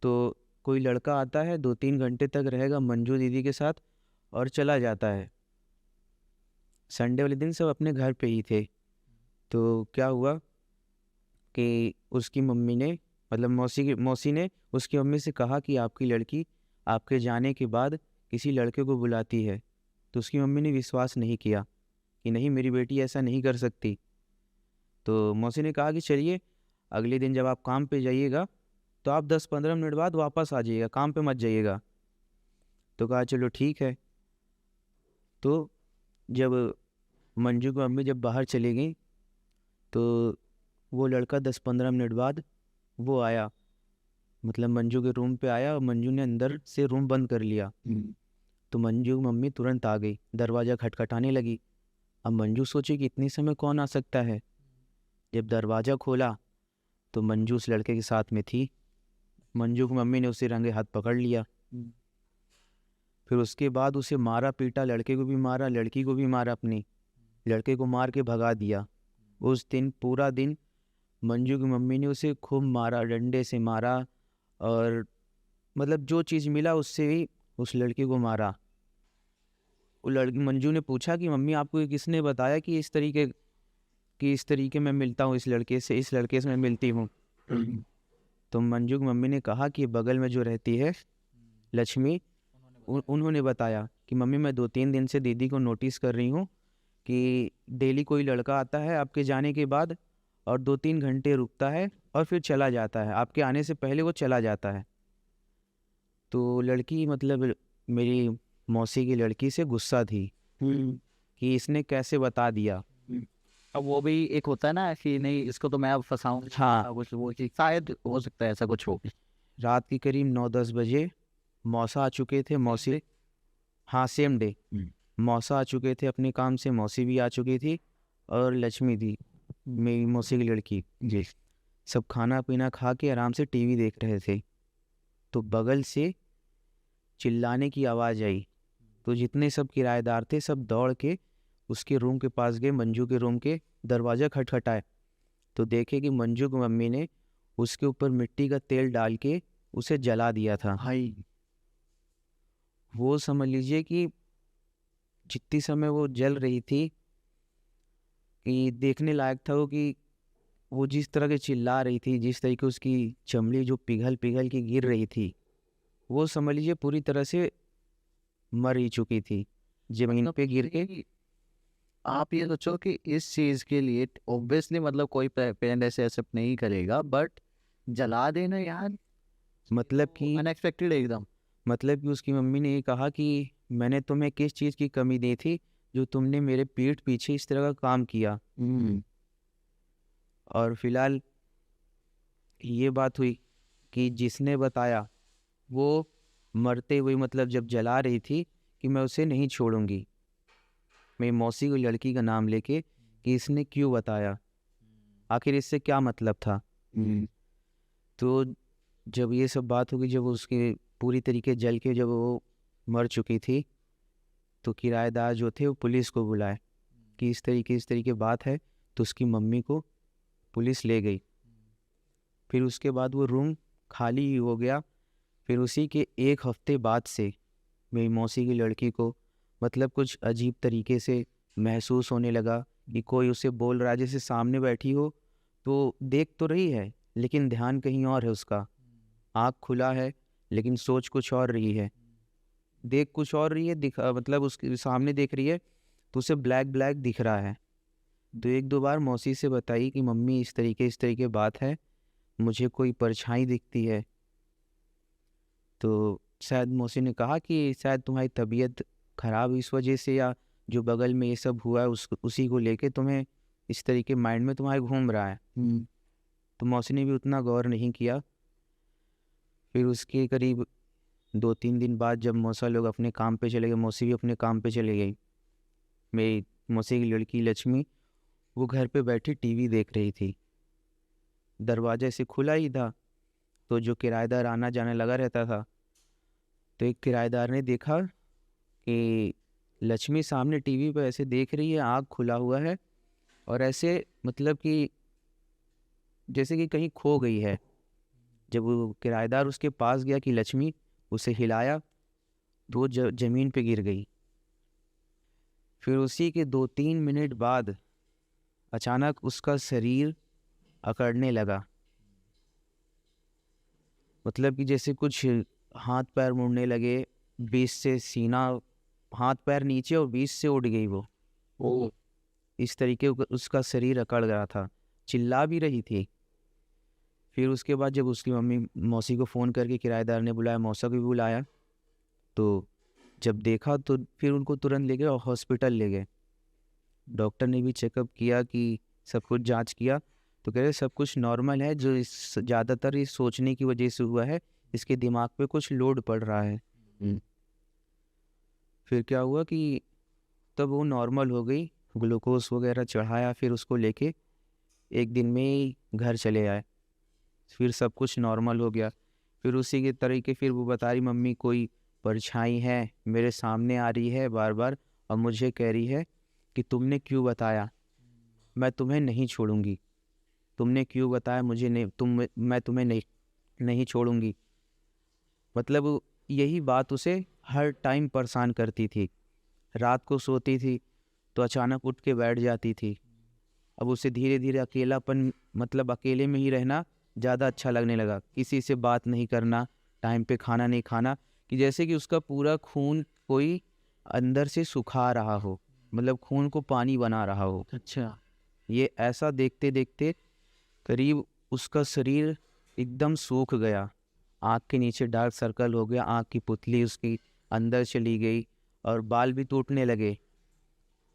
तो कोई लड़का आता है, 2-3 घंटे तक रहेगा मंजू दीदी के साथ और चला जाता है। संडे वाले दिन सब अपने घर पे ही थे। तो क्या हुआ कि उसकी मम्मी ने, मतलब मौसी ने उसकी मम्मी से कहा कि आपकी लड़की आपके जाने के बाद किसी लड़के को बुलाती है। तो उसकी मम्मी ने विश्वास नहीं किया कि नहीं, मेरी बेटी ऐसा नहीं कर सकती। तो मौसी ने कहा कि चलिए अगले दिन जब आप काम पे जाइएगा तो आप 10-15 मिनट बाद वापस आ जाइएगा, काम पे मत जाइएगा। तो कहा चलो ठीक है। तो जब मंजू की मम्मी जब बाहर चली गई तो वो लड़का 10-15 मिनट बाद वो आया, मतलब मंजू के रूम पे आया और मंजू ने अंदर से रूम बंद कर लिया। तो मंजू की मम्मी तुरंत आ गई, दरवाज़ा खटखटाने लगी। अब मंजू सोची कि इतने समय कौन आ सकता है। जब दरवाज़ा खोला तो मंजू उस लड़के के साथ में थी। मंजू की मम्मी ने उसे रंगे हाथ पकड़ लिया। फिर उसके बाद उसे मारा पीटा, लड़के को भी मारा, लड़की को भी मारा अपनी। लड़के को मार के भगा दिया। उस दिन पूरा दिन मंजू की मम्मी ने उसे खूब मारा, डंडे से मारा, और मतलब जो चीज़ मिला उससे ही उस लड़के को मारा। वो लड़की मंजू ने पूछा कि मम्मी आपको ये किसने बताया कि इस तरीके मैं मिलता हूँ इस लड़के से मैं मिलती हूँ। तो मंजू की मम्मी ने कहा कि बगल में जो रहती है लक्ष्मी, उन्होंने बताया कि मम्मी मैं 2-3 दिन से दीदी को नोटिस कर रही हूँ कि डेली कोई लड़का आता है आपके जाने के बाद और 2-3 घंटे रुकता है और फिर चला जाता है, आपके आने से पहले वो चला जाता है। तो लड़की मतलब मेरी मौसी की लड़की से गुस्सा थी कि इसने कैसे बता दिया। अब वो भी एक होता है ना कि नहीं इसको तो मैं अब फंसाऊं, हाँ। कुछ वो चीज शायद हो सकता है ऐसा कुछ हो। रात के करीब 9-10 बजे मौसा आ चुके थे, मौसी, हाँ सेम डे मौसा आ चुके थे अपने काम से, मौसी भी आ चुकी थी और लक्ष्मी थी मेरी मौसी की लड़की जी। सब खाना पीना खा के आराम से टीवी देख रहे थे, तो बगल से चिल्लाने की आवाज़ आई। तो जितने सब किराएदार थे सब दौड़ के उसके रूम के पास गए, मंजू के रूम के दरवाज़ा खटखटाए तो देखे कि मंजू की मम्मी ने उसके ऊपर मिट्टी का तेल डाल के उसे जला दिया था। भाई वो समझ लीजिए कि जितनी समय वो जल रही थी कि देखने लायक था वो, कि वो जिस तरह के चिल्ला रही थी, जिस तरीके उसकी चमड़ी जो पिघल पिघल के गिर रही थी, वो समझ लीजिए पूरी तरह से मर ही चुकी थी जमीन पे गिर के। आप ये सोचो कि इस चीज के लिए ऑब्वियसली मतलब कोई पेरेंट ऐसे एक्सेप्ट नहीं करेगा, बट जला देना यार मतलब कि अनएक्सपेक्टेड एकदम। मतलब कि उसकी मम्मी ने ये कहा कि मैंने तुम्हें किस चीज़ की कमी दी थी जो तुमने मेरे पीठ पीछे इस तरह का काम किया। और फिलहाल ये बात हुई कि जिसने बताया वो मरते हुए मतलब जब जला रही थी कि मैं उसे नहीं छोड़ूंगी, मेरी मौसी की लड़की का नाम लेके, कि इसने क्यों बताया, आखिर इससे क्या मतलब था। तो जब ये सब बात होगी, जब उसके पूरी तरीके जल के जब वो मर चुकी थी, तो किराएदार जो थे वो पुलिस को बुलाए कि इस तरीके बात है। तो उसकी मम्मी को पुलिस ले गई। फिर उसके बाद वो रूम खाली ही हो गया। फिर उसी के 1 हफ्ते बाद से मेरी मौसी की लड़की को मतलब कुछ अजीब तरीके से महसूस होने लगा कि कोई उसे बोल रहा है, जैसे सामने बैठी हो तो देख तो रही है लेकिन ध्यान कहीं और है उसका, आँख खुला है लेकिन सोच कुछ और रही है, देख कुछ और रही है, मतलब उसके सामने देख रही है तो उसे ब्लैक ब्लैक दिख रहा है। तो 1-2 बार मौसी से बताई कि मम्मी इस तरीके बात है, मुझे कोई परछाई दिखती है। तो शायद मौसी ने कहा कि शायद तुम्हारी तबीयत ख़राब इस वजह से, या जो बगल में ये सब हुआ है उसी को लेके तुम्हें इस तरीके माइंड में तुम्हारे घूम रहा है। तो मौसी ने भी उतना गौर नहीं किया। फिर उसके करीब 2-3 दिन बाद जब मौसा लोग अपने काम पे चले गए, मौसी भी अपने काम पे चले गई, मेरी मौसी की लड़की लक्ष्मी वो घर पे बैठी टीवी देख रही थी। दरवाजा से खुला ही था, तो जो किराएदार आना जाने लगा रहता था, तो एक किराएदार ने देखा कि लक्ष्मी सामने टीवी पर ऐसे देख रही है, आँख खुला हुआ है और ऐसे मतलब कि जैसे कि कहीं खो गई है। जब वो किराएदार उसके पास गया कि लक्ष्मी, उसे हिलाया तो वो ज़मीन पे गिर गई। फिर उसी के 2-3 मिनट बाद अचानक उसका शरीर अकड़ने लगा, मतलब कि जैसे कुछ हाथ पैर मुड़ने लगे, बीच से सीना, हाथ पैर नीचे और बीच से उड़ गई वो। इस तरीके उसका शरीर अकड़ गया था, चिल्ला भी रही थी। फिर उसके बाद जब उसकी मम्मी मौसी को फ़ोन करके किराएदार ने बुलाया, मौसा को भी बुलाया, तो जब देखा तो फिर उनको तुरंत ले गए और हॉस्पिटल ले गए। डॉक्टर ने भी चेकअप किया कि सब कुछ जांच किया, तो कह रहे सब कुछ नॉर्मल है, जो ज़्यादातर इस सोचने की वजह से हुआ है, इसके दिमाग पे कुछ लोड पड़ रहा है। फिर क्या हुआ कि तब वो नॉर्मल हो गई, ग्लूकोज वगैरह चढ़ाया, फिर उसको लेके 1 दिन में ही घर चले आए, फिर सब कुछ नॉर्मल हो गया। फिर उसी के तरीके फिर वो बता रही मम्मी कोई परछाई है मेरे सामने आ रही है बार बार और मुझे कह रही है कि तुमने क्यों बताया, मैं तुम्हें नहीं छोड़ूंगी, तुमने क्यों बताया मुझे, नहीं मैं तुम्हें नहीं छोड़ूंगी। मतलब यही बात उसे हर टाइम परेशान करती थी। रात को सोती थी तो अचानक उठ के बैठ जाती थी। अब उसे धीरे धीरे अकेलापन, मतलब अकेले में ही रहना ज़्यादा अच्छा लगने लगा। किसी से बात नहीं करना, टाइम पे खाना नहीं खाना, कि जैसे कि उसका पूरा खून कोई अंदर से सुखा रहा हो, मतलब खून को पानी बना रहा हो। अच्छा। ये ऐसा देखते देखते करीब उसका शरीर एकदम सूख गया, आँख के नीचे डार्क सर्कल हो गया, आँख की पुतली उसकी अंदर चली गई और बाल भी टूटने लगे।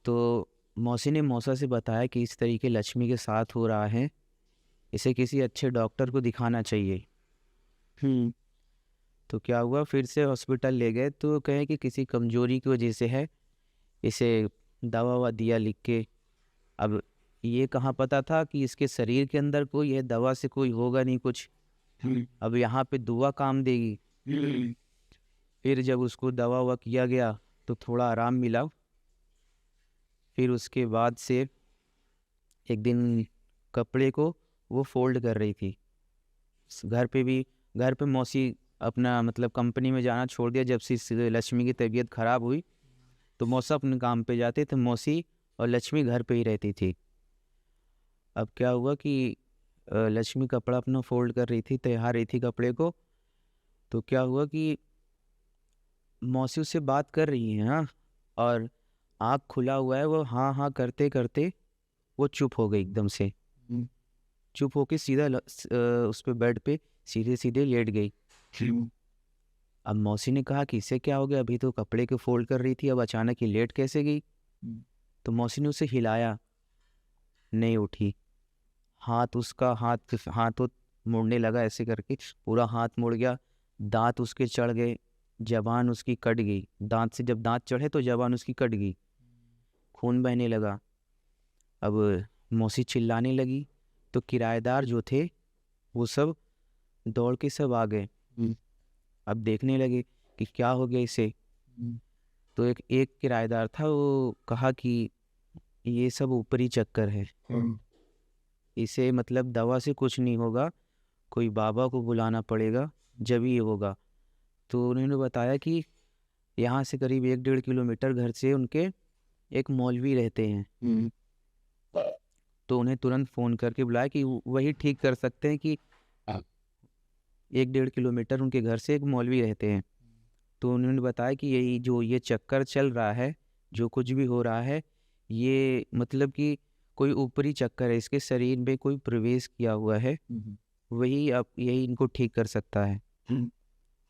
तो मौसी ने मौसा से बताया कि इस तरीके लक्ष्मी के साथ हो रहा है, इसे किसी अच्छे डॉक्टर को दिखाना चाहिए। तो क्या हुआ, फिर से हॉस्पिटल ले गए तो कहे कि किसी कमजोरी की वजह से है, इसे दवा ववा दिया लिख के। अब ये कहाँ पता था कि इसके शरीर के अंदर कोई है, दवा से कोई होगा नहीं कुछ। अब यहाँ पे दुआ काम देगी। फिर जब उसको दवा ववा किया गया तो थोड़ा आराम मिला। फिर उसके बाद से एक दिन कपड़े को वो फोल्ड कर रही थी घर पे मौसी अपना मतलब कंपनी में जाना छोड़ दिया। जब से लक्ष्मी की तबीयत ख़राब हुई तो मौसा अपने काम पे जाते थे, मौसी और लक्ष्मी घर पे ही रहती थी। अब क्या हुआ कि लक्ष्मी कपड़ा अपना फोल्ड कर रही थी, तैयार रही थी कपड़े को। तो क्या हुआ कि मौसी उससे बात कर रही है, हाँ, और आँख खुला हुआ है वो, हाँ हाँ करते करते वो चुप हो गई एकदम से। चुप होके सीधा उस पे बेड पे सीधे सीधे लेट गई। अब मौसी ने कहा कि इसे क्या हो गया, अभी तो कपड़े के फोल्ड कर रही थी, अब अचानक ही लेट कैसे गई। तो मौसी ने उसे हिलाया, नहीं उठी। हाथ तो मुड़ने लगा, ऐसे करके पूरा हाथ मुड़ गया, दांत उसके चढ़ गए, जबान उसकी कट गई। दांत से जब दांत चढ़े तो जबान उसकी कट गई, खून बहने लगा। अब मौसी चिल्लाने लगी तो किराएदार जो थे वो सब दौड़ के सब आ गए। अब देखने लगे कि क्या हो गया इसे। तो एक किराएदार था, वो कहा कि ये सब ऊपरी चक्कर है, इसे मतलब दवा से कुछ नहीं होगा, कोई बाबा को बुलाना पड़ेगा जब ये होगा। तो उन्होंने बताया कि यहाँ से करीब 1-1.5 किलोमीटर घर से उनके एक मौलवी रहते हैं। तो उन्हें तुरंत फ़ोन करके बुलाया कि वही ठीक कर सकते हैं, कि 1-1.5 किलोमीटर उनके घर से एक मौलवी रहते हैं। तो उन्होंने बताया कि यही जो ये चक्कर चल रहा है, जो कुछ भी हो रहा है, ये मतलब कि कोई ऊपरी चक्कर है, इसके शरीर में कोई प्रवेश किया हुआ है, वही अब यही इनको ठीक कर सकता है।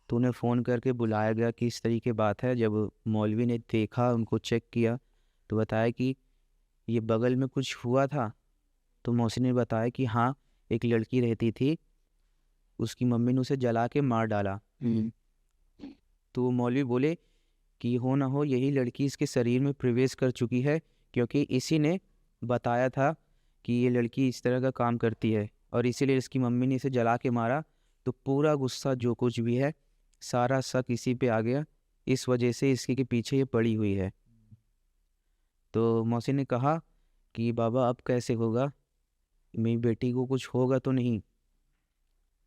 तो उन्हें फ़ोन करके बुलाया गया कि इस तरीके बात है। जब मौलवी ने देखा, उनको चेक किया, तो बताया कि ये बगल में कुछ हुआ था। तो मौसी ने बताया कि हाँ, एक लड़की रहती थी, उसकी मम्मी ने उसे जला के मार डाला। तो मौलवी बोले कि हो ना हो यही लड़की इसके शरीर में प्रवेश कर चुकी है, क्योंकि इसी ने बताया था कि ये लड़की इस तरह का काम करती है, और इसीलिए इसकी मम्मी ने इसे जला के मारा। तो पूरा गुस्सा जो कुछ भी है, सारा शक इसी पे आ गया, इस वजह से इसके के पीछे ये पड़ी हुई है। तो मौसी ने कहा कि बाबा अब कैसे होगा, मेरी बेटी को कुछ होगा तो नहीं।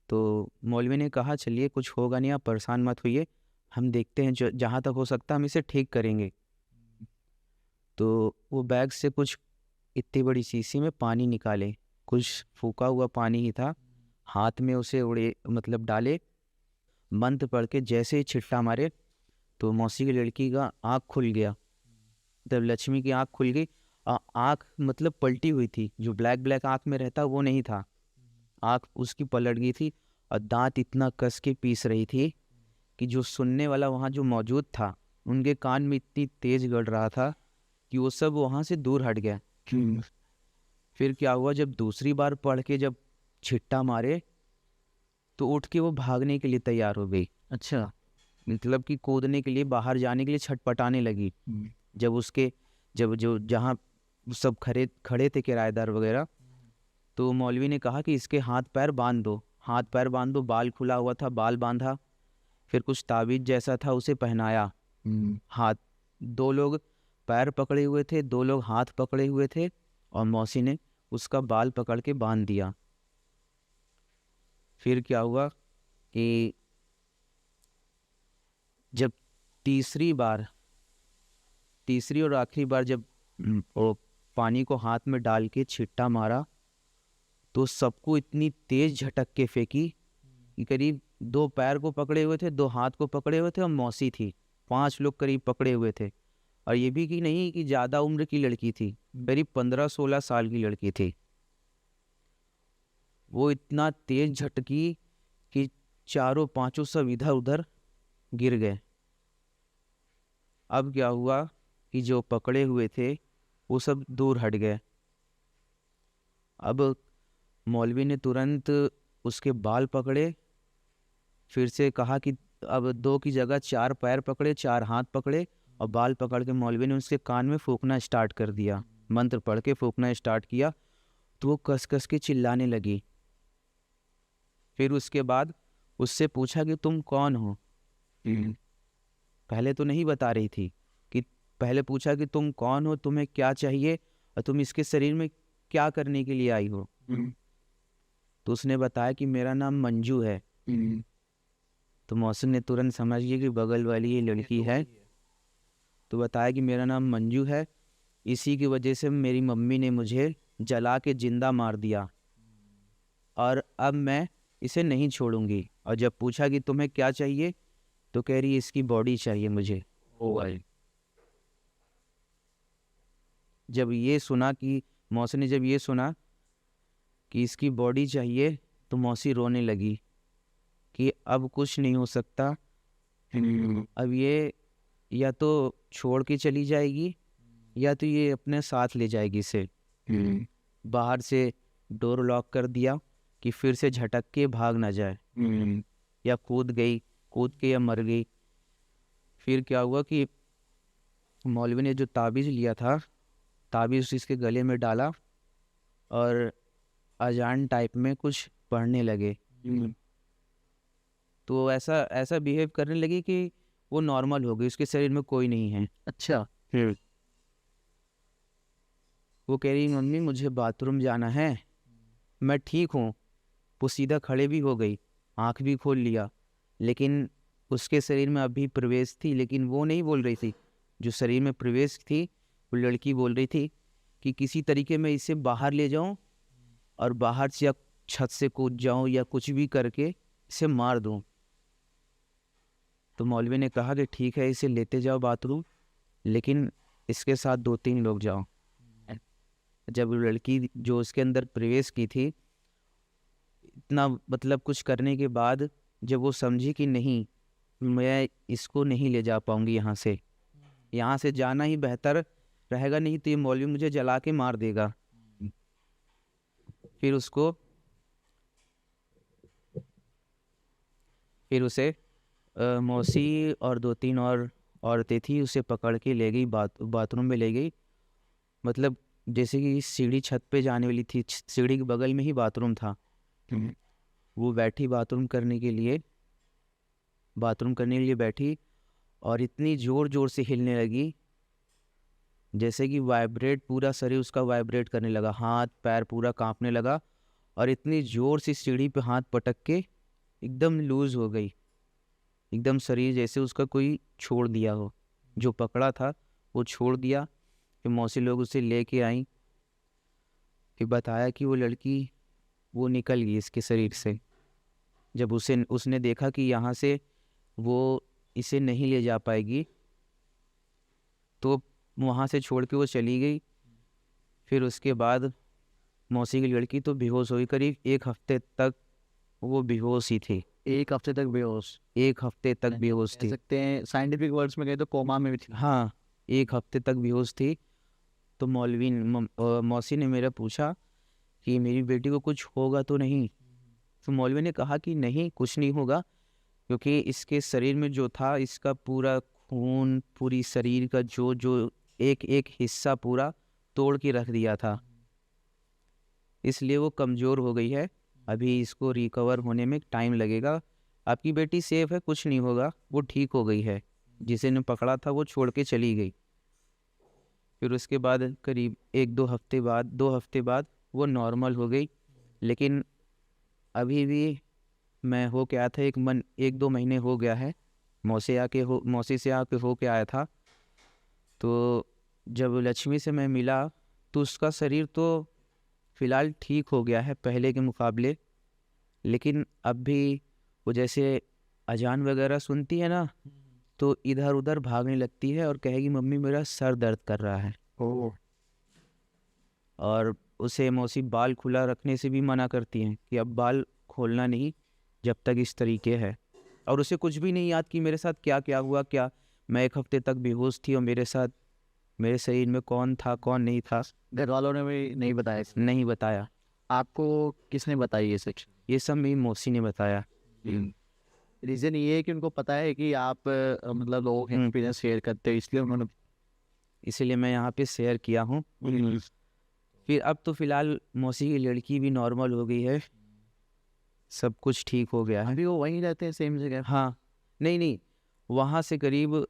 तो मौलवी ने कहा चलिए कुछ होगा नहीं, आप परेशान मत होइए, हम देखते हैं, जहाँ तक हो सकता है हम इसे ठीक करेंगे। तो वो बैग से कुछ इतनी बड़ी शीशी में पानी निकाले, कुछ फूका हुआ पानी ही था, हाथ में उसे उड़े मतलब डाले, मंत्र पढ़ के जैसे ही छिट्टा मारे तो मौसी की लड़की का आँख खुल गया। जब लक्ष्मी की आँख खुल गई, आँख मतलब पलटी हुई थी, जो ब्लैक ब्लैक आँख में रहता वो नहीं था, आँख उसकी पलट गई थी, और दांत इतना कस के पीस रही थी कि जो सुनने वाला वहाँ जो मौजूद था, उनके कान में इतनी तेज गड़ रहा था कि वो सब वहाँ से दूर हट गया। फिर क्या हुआ, जब दूसरी बार पढ़ के जब छिट्टा मारे तो उठ के वो भागने के लिए तैयार हो गई। अच्छा। मतलब कि कूदने के लिए, बाहर जाने के लिए छटपटाने लगी। जब जो जहाँ सब खड़े थे किराएदार वगैरह, तो मौलवी ने कहा कि इसके हाथ पैर बांध दो। बाल खुला हुआ था, बाल बांधा, फिर कुछ ताबीज जैसा था उसे पहनाया। हाथ, दो लोग पैर पकड़े हुए थे, 2 लोग हाथ पकड़े हुए थे और मौसी ने उसका बाल पकड़ के बांध दिया। फिर क्या हुआ कि जब तीसरी और आखिरी बार जब वो पानी को हाथ में डाल के छिट्टा मारा तो सबको इतनी तेज झटक के फेंकी कि करीब 2 पैर को पकड़े हुए थे, 2 हाथ को पकड़े हुए थे और मौसी थी, 5 लोग करीब पकड़े हुए थे। और ये भी कि नहीं कि ज़्यादा उम्र की लड़की थी, करीब 15-16 साल की लड़की थी। वो इतना तेज झटकी कि चारों पांचों सब इधर उधर गिर गए। अब क्या हुआ कि जो पकड़े हुए थे वो सब दूर हट गए। अब मौलवी ने तुरंत उसके बाल पकड़े, फिर से कहा कि अब 2 की जगह 4 पैर पकड़े, 4 हाथ पकड़े और बाल पकड़ के मौलवी ने उसके कान में फूंकना स्टार्ट कर दिया, मंत्र पढ़ के फूंकना स्टार्ट किया। तो वो कस कस के चिल्लाने लगी। फिर उसके बाद उससे पूछा कि तुम कौन हो। पहले तो नहीं बता रही थी, कि पहले पूछा कि तुम कौन हो, तुम्हें क्या चाहिए और तुम इसके शरीर में क्या करने के लिए आई हो। तो उसने बताया कि मेरा नाम मंजू है। तो मौसम ने तुरंत समझ लिया कि बगल वाली ये लड़की है। तो बताया कि मेरा नाम मंजू है, इसी की वजह से मेरी मम्मी ने मुझे जला के जिंदा मार दिया और अब मैं इसे नहीं छोड़ूंगी। और जब पूछा कि तुम्हें क्या चाहिए तो कह रही इसकी बॉडी चाहिए मुझे। जब ये सुना कि मौसी ने जब ये सुना कि इसकी बॉडी चाहिए तो मौसी रोने लगी कि अब कुछ नहीं हो सकता, अब ये या तो छोड़ के चली जाएगी या तो ये अपने साथ ले जाएगी इसे। बाहर से डोर लॉक कर दिया कि फिर से झटक के भाग ना जाए, या कूद के या मर गई। फिर क्या हुआ कि मौलवी ने जो ताबीज़ लिया था, ताबीज़ इसके गले में डाला और अजान टाइप में कुछ पढ़ने लगे। तो ऐसा बिहेव करने लगी कि वो नॉर्मल हो गई, उसके शरीर में कोई नहीं है। अच्छा। वो कह रही मम्मी मुझे बाथरूम जाना है, मैं ठीक हूँ। वो सीधा खड़े भी हो गई, आँख भी खोल लिया, लेकिन उसके शरीर में अभी प्रवेश थी, लेकिन वो नहीं बोल रही थी। जो शरीर में प्रवेश थी वो लड़की बोल रही थी कि किसी तरीके में इसे बाहर ले जाऊं और बाहर से या छत से कूद जाऊं या कुछ भी करके इसे मार दूं। तो मौलवी ने कहा कि ठीक है, इसे लेते जाओ बाथरूम, लेकिन इसके साथ 2-3 लोग जाओ। जब लड़की जो उसके अंदर प्रवेश की थी, इतना मतलब कुछ करने के बाद जब वो समझी कि नहीं, मैं इसको नहीं ले जा पाऊंगी, यहाँ से जाना ही बेहतर रहेगा, नहीं तो ये मौलवी मुझे जला के मार देगा। फिर उसे मौसी और 2-3 और औरतें थी, उसे पकड़ के ले गई, बाथरूम में ले गई। मतलब जैसे कि सीढ़ी छत पे जाने वाली थी, सीढ़ी के बगल में ही बाथरूम था। वो बैठी बाथरूम करने के लिए बैठी और इतनी ज़ोर ज़ोर से हिलने लगी जैसे कि वाइब्रेट, पूरा शरीर उसका वाइब्रेट करने लगा, हाथ पैर पूरा कांपने लगा और इतनी ज़ोर से सीढ़ी पे हाथ पटक के एकदम लूज़ हो गई, एकदम शरीर जैसे उसका कोई छोड़ दिया हो, जो पकड़ा था वो छोड़ दिया। फिर मौसी लोग उसे लेके आई, फिर बताया कि वो लड़की वो निकल गई इसके शरीर से। जब उसने देखा कि यहाँ से वो इसे नहीं ले जा पाएगी तो वहाँ से छोड़ के वो चली गई। फिर उसके बाद मौसी की लड़की तो बेहोश हुई, करीब 1 हफ्ते तक वो बेहोश ही थी। 1 हफ्ते तक बेहोश? 1 हफ्ते तक बेहोश थी, सकते हैं साइंटिफिक वर्ड्स में कहे तो कोमा में भी थी। हाँ, 1 हफ्ते तक बेहोश थी। तो मौसी ने मेरा पूछा कि मेरी बेटी को कुछ होगा तो नहीं। तो मौलवी ने कहा कि नहीं, कुछ नहीं होगा, क्योंकि इसके शरीर में जो था, इसका पूरा खून, पूरी शरीर का जो एक एक हिस्सा पूरा तोड़ के रख दिया था, इसलिए वो कमज़ोर हो गई है। अभी इसको रिकवर होने में टाइम लगेगा। आपकी बेटी सेफ है, कुछ नहीं होगा, वो ठीक हो गई है। जिसे ने पकड़ा था वो छोड़ के चली गई। फिर उसके बाद करीब 2 हफ्ते बाद वो नॉर्मल हो गई। लेकिन अभी भी मैं हो के आया था 1-2 महीने हो गया है, मौसी से आके हो के आया था। तो जब लक्ष्मी से मैं मिला तो उसका शरीर तो फ़िलहाल ठीक हो गया है पहले के मुकाबले। लेकिन अब भी वो जैसे अजान वगैरह सुनती है ना, तो इधर उधर भागने लगती है और कहेगी मम्मी मेरा सर दर्द कर रहा है। ओह। और उसे मौसी बाल खुला रखने से भी मना करती हैं कि अब बाल खोलना नहीं जब तक इस तरीके है। और उसे कुछ भी नहीं याद कि मेरे साथ क्या क्या हुआ, क्या मैं 1 हफ्ते तक बेहोश थी और मेरे साथ मेरे शरीर में कौन था कौन नहीं था, घर वालों ने भी नहीं बताया? नहीं बताया। आपको किसने बताई ये सच? ये सब मेरी मौसी ने बताया। रीज़न ये है कि उनको पता है कि आप मतलब लोगों के एक्सपीरियंस शेयर करते हो, इसलिए उन्होंने इसीलिए मैं यहाँ पे शेयर किया हूँ। फिर अब तो फ़िलहाल मौसी की लड़की भी नॉर्मल हो गई है, सब कुछ ठीक हो गया है। अभी वो वहीं रहते हैं सेम जगह? हाँ, नहीं, वहाँ से करीब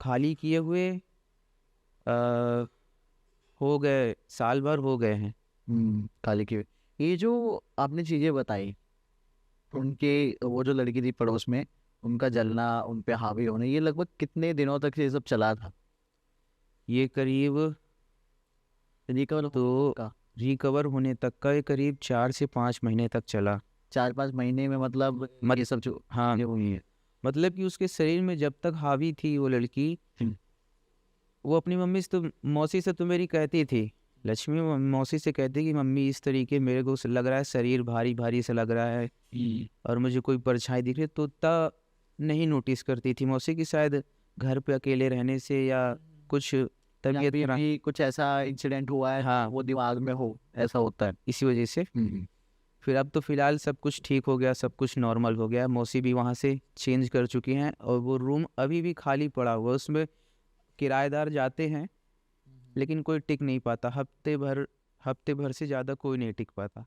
खाली किए हुए हो गए, साल भर हो गए हैं। खाली की। ये जो आपने चीज़ें बताई, उनके वो जो लड़की थी पड़ोस में, उनका जलना, उन पे हावी होने, ये लगभग कितने दिनों तक ये सब चला था? ये करीब रिकवर तो का रिकवर होने तक का ये करीब 4 से 5 महीने तक चला। 4-5 महीने में मतलब ये सब जो हाँ, ये हुई है। मतलब कि उसके शरीर में जब तक हावी थी वो लड़की, वो अपनी मम्मी से तो मौसी से तो मेरी कहती थी, लक्ष्मी मौसी से कहती कि मम्मी इस तरीके मेरे को लग रहा है, शरीर भारी भारी सा लग रहा है और मुझे कोई परछाई दिख रही, तो उतना नहीं नोटिस करती थी मौसी की, शायद घर पे अकेले रहने से या कुछ तबीयत खराब, भी कुछ ऐसा इंसिडेंट हुआ है, हाँ, वो दिमाग में हो, ऐसा होता है। इसी वजह से। फिर अब तो फ़िलहाल सब कुछ ठीक हो गया, सब कुछ नॉर्मल हो गया। मौसी भी वहाँ से चेंज कर चुकी हैं और वो रूम अभी भी खाली पड़ा हुआ है, उसमें किराएदार जाते हैं लेकिन कोई टिक नहीं पाता। हफ्ते भर से ज़्यादा कोई नहीं टिक पाता।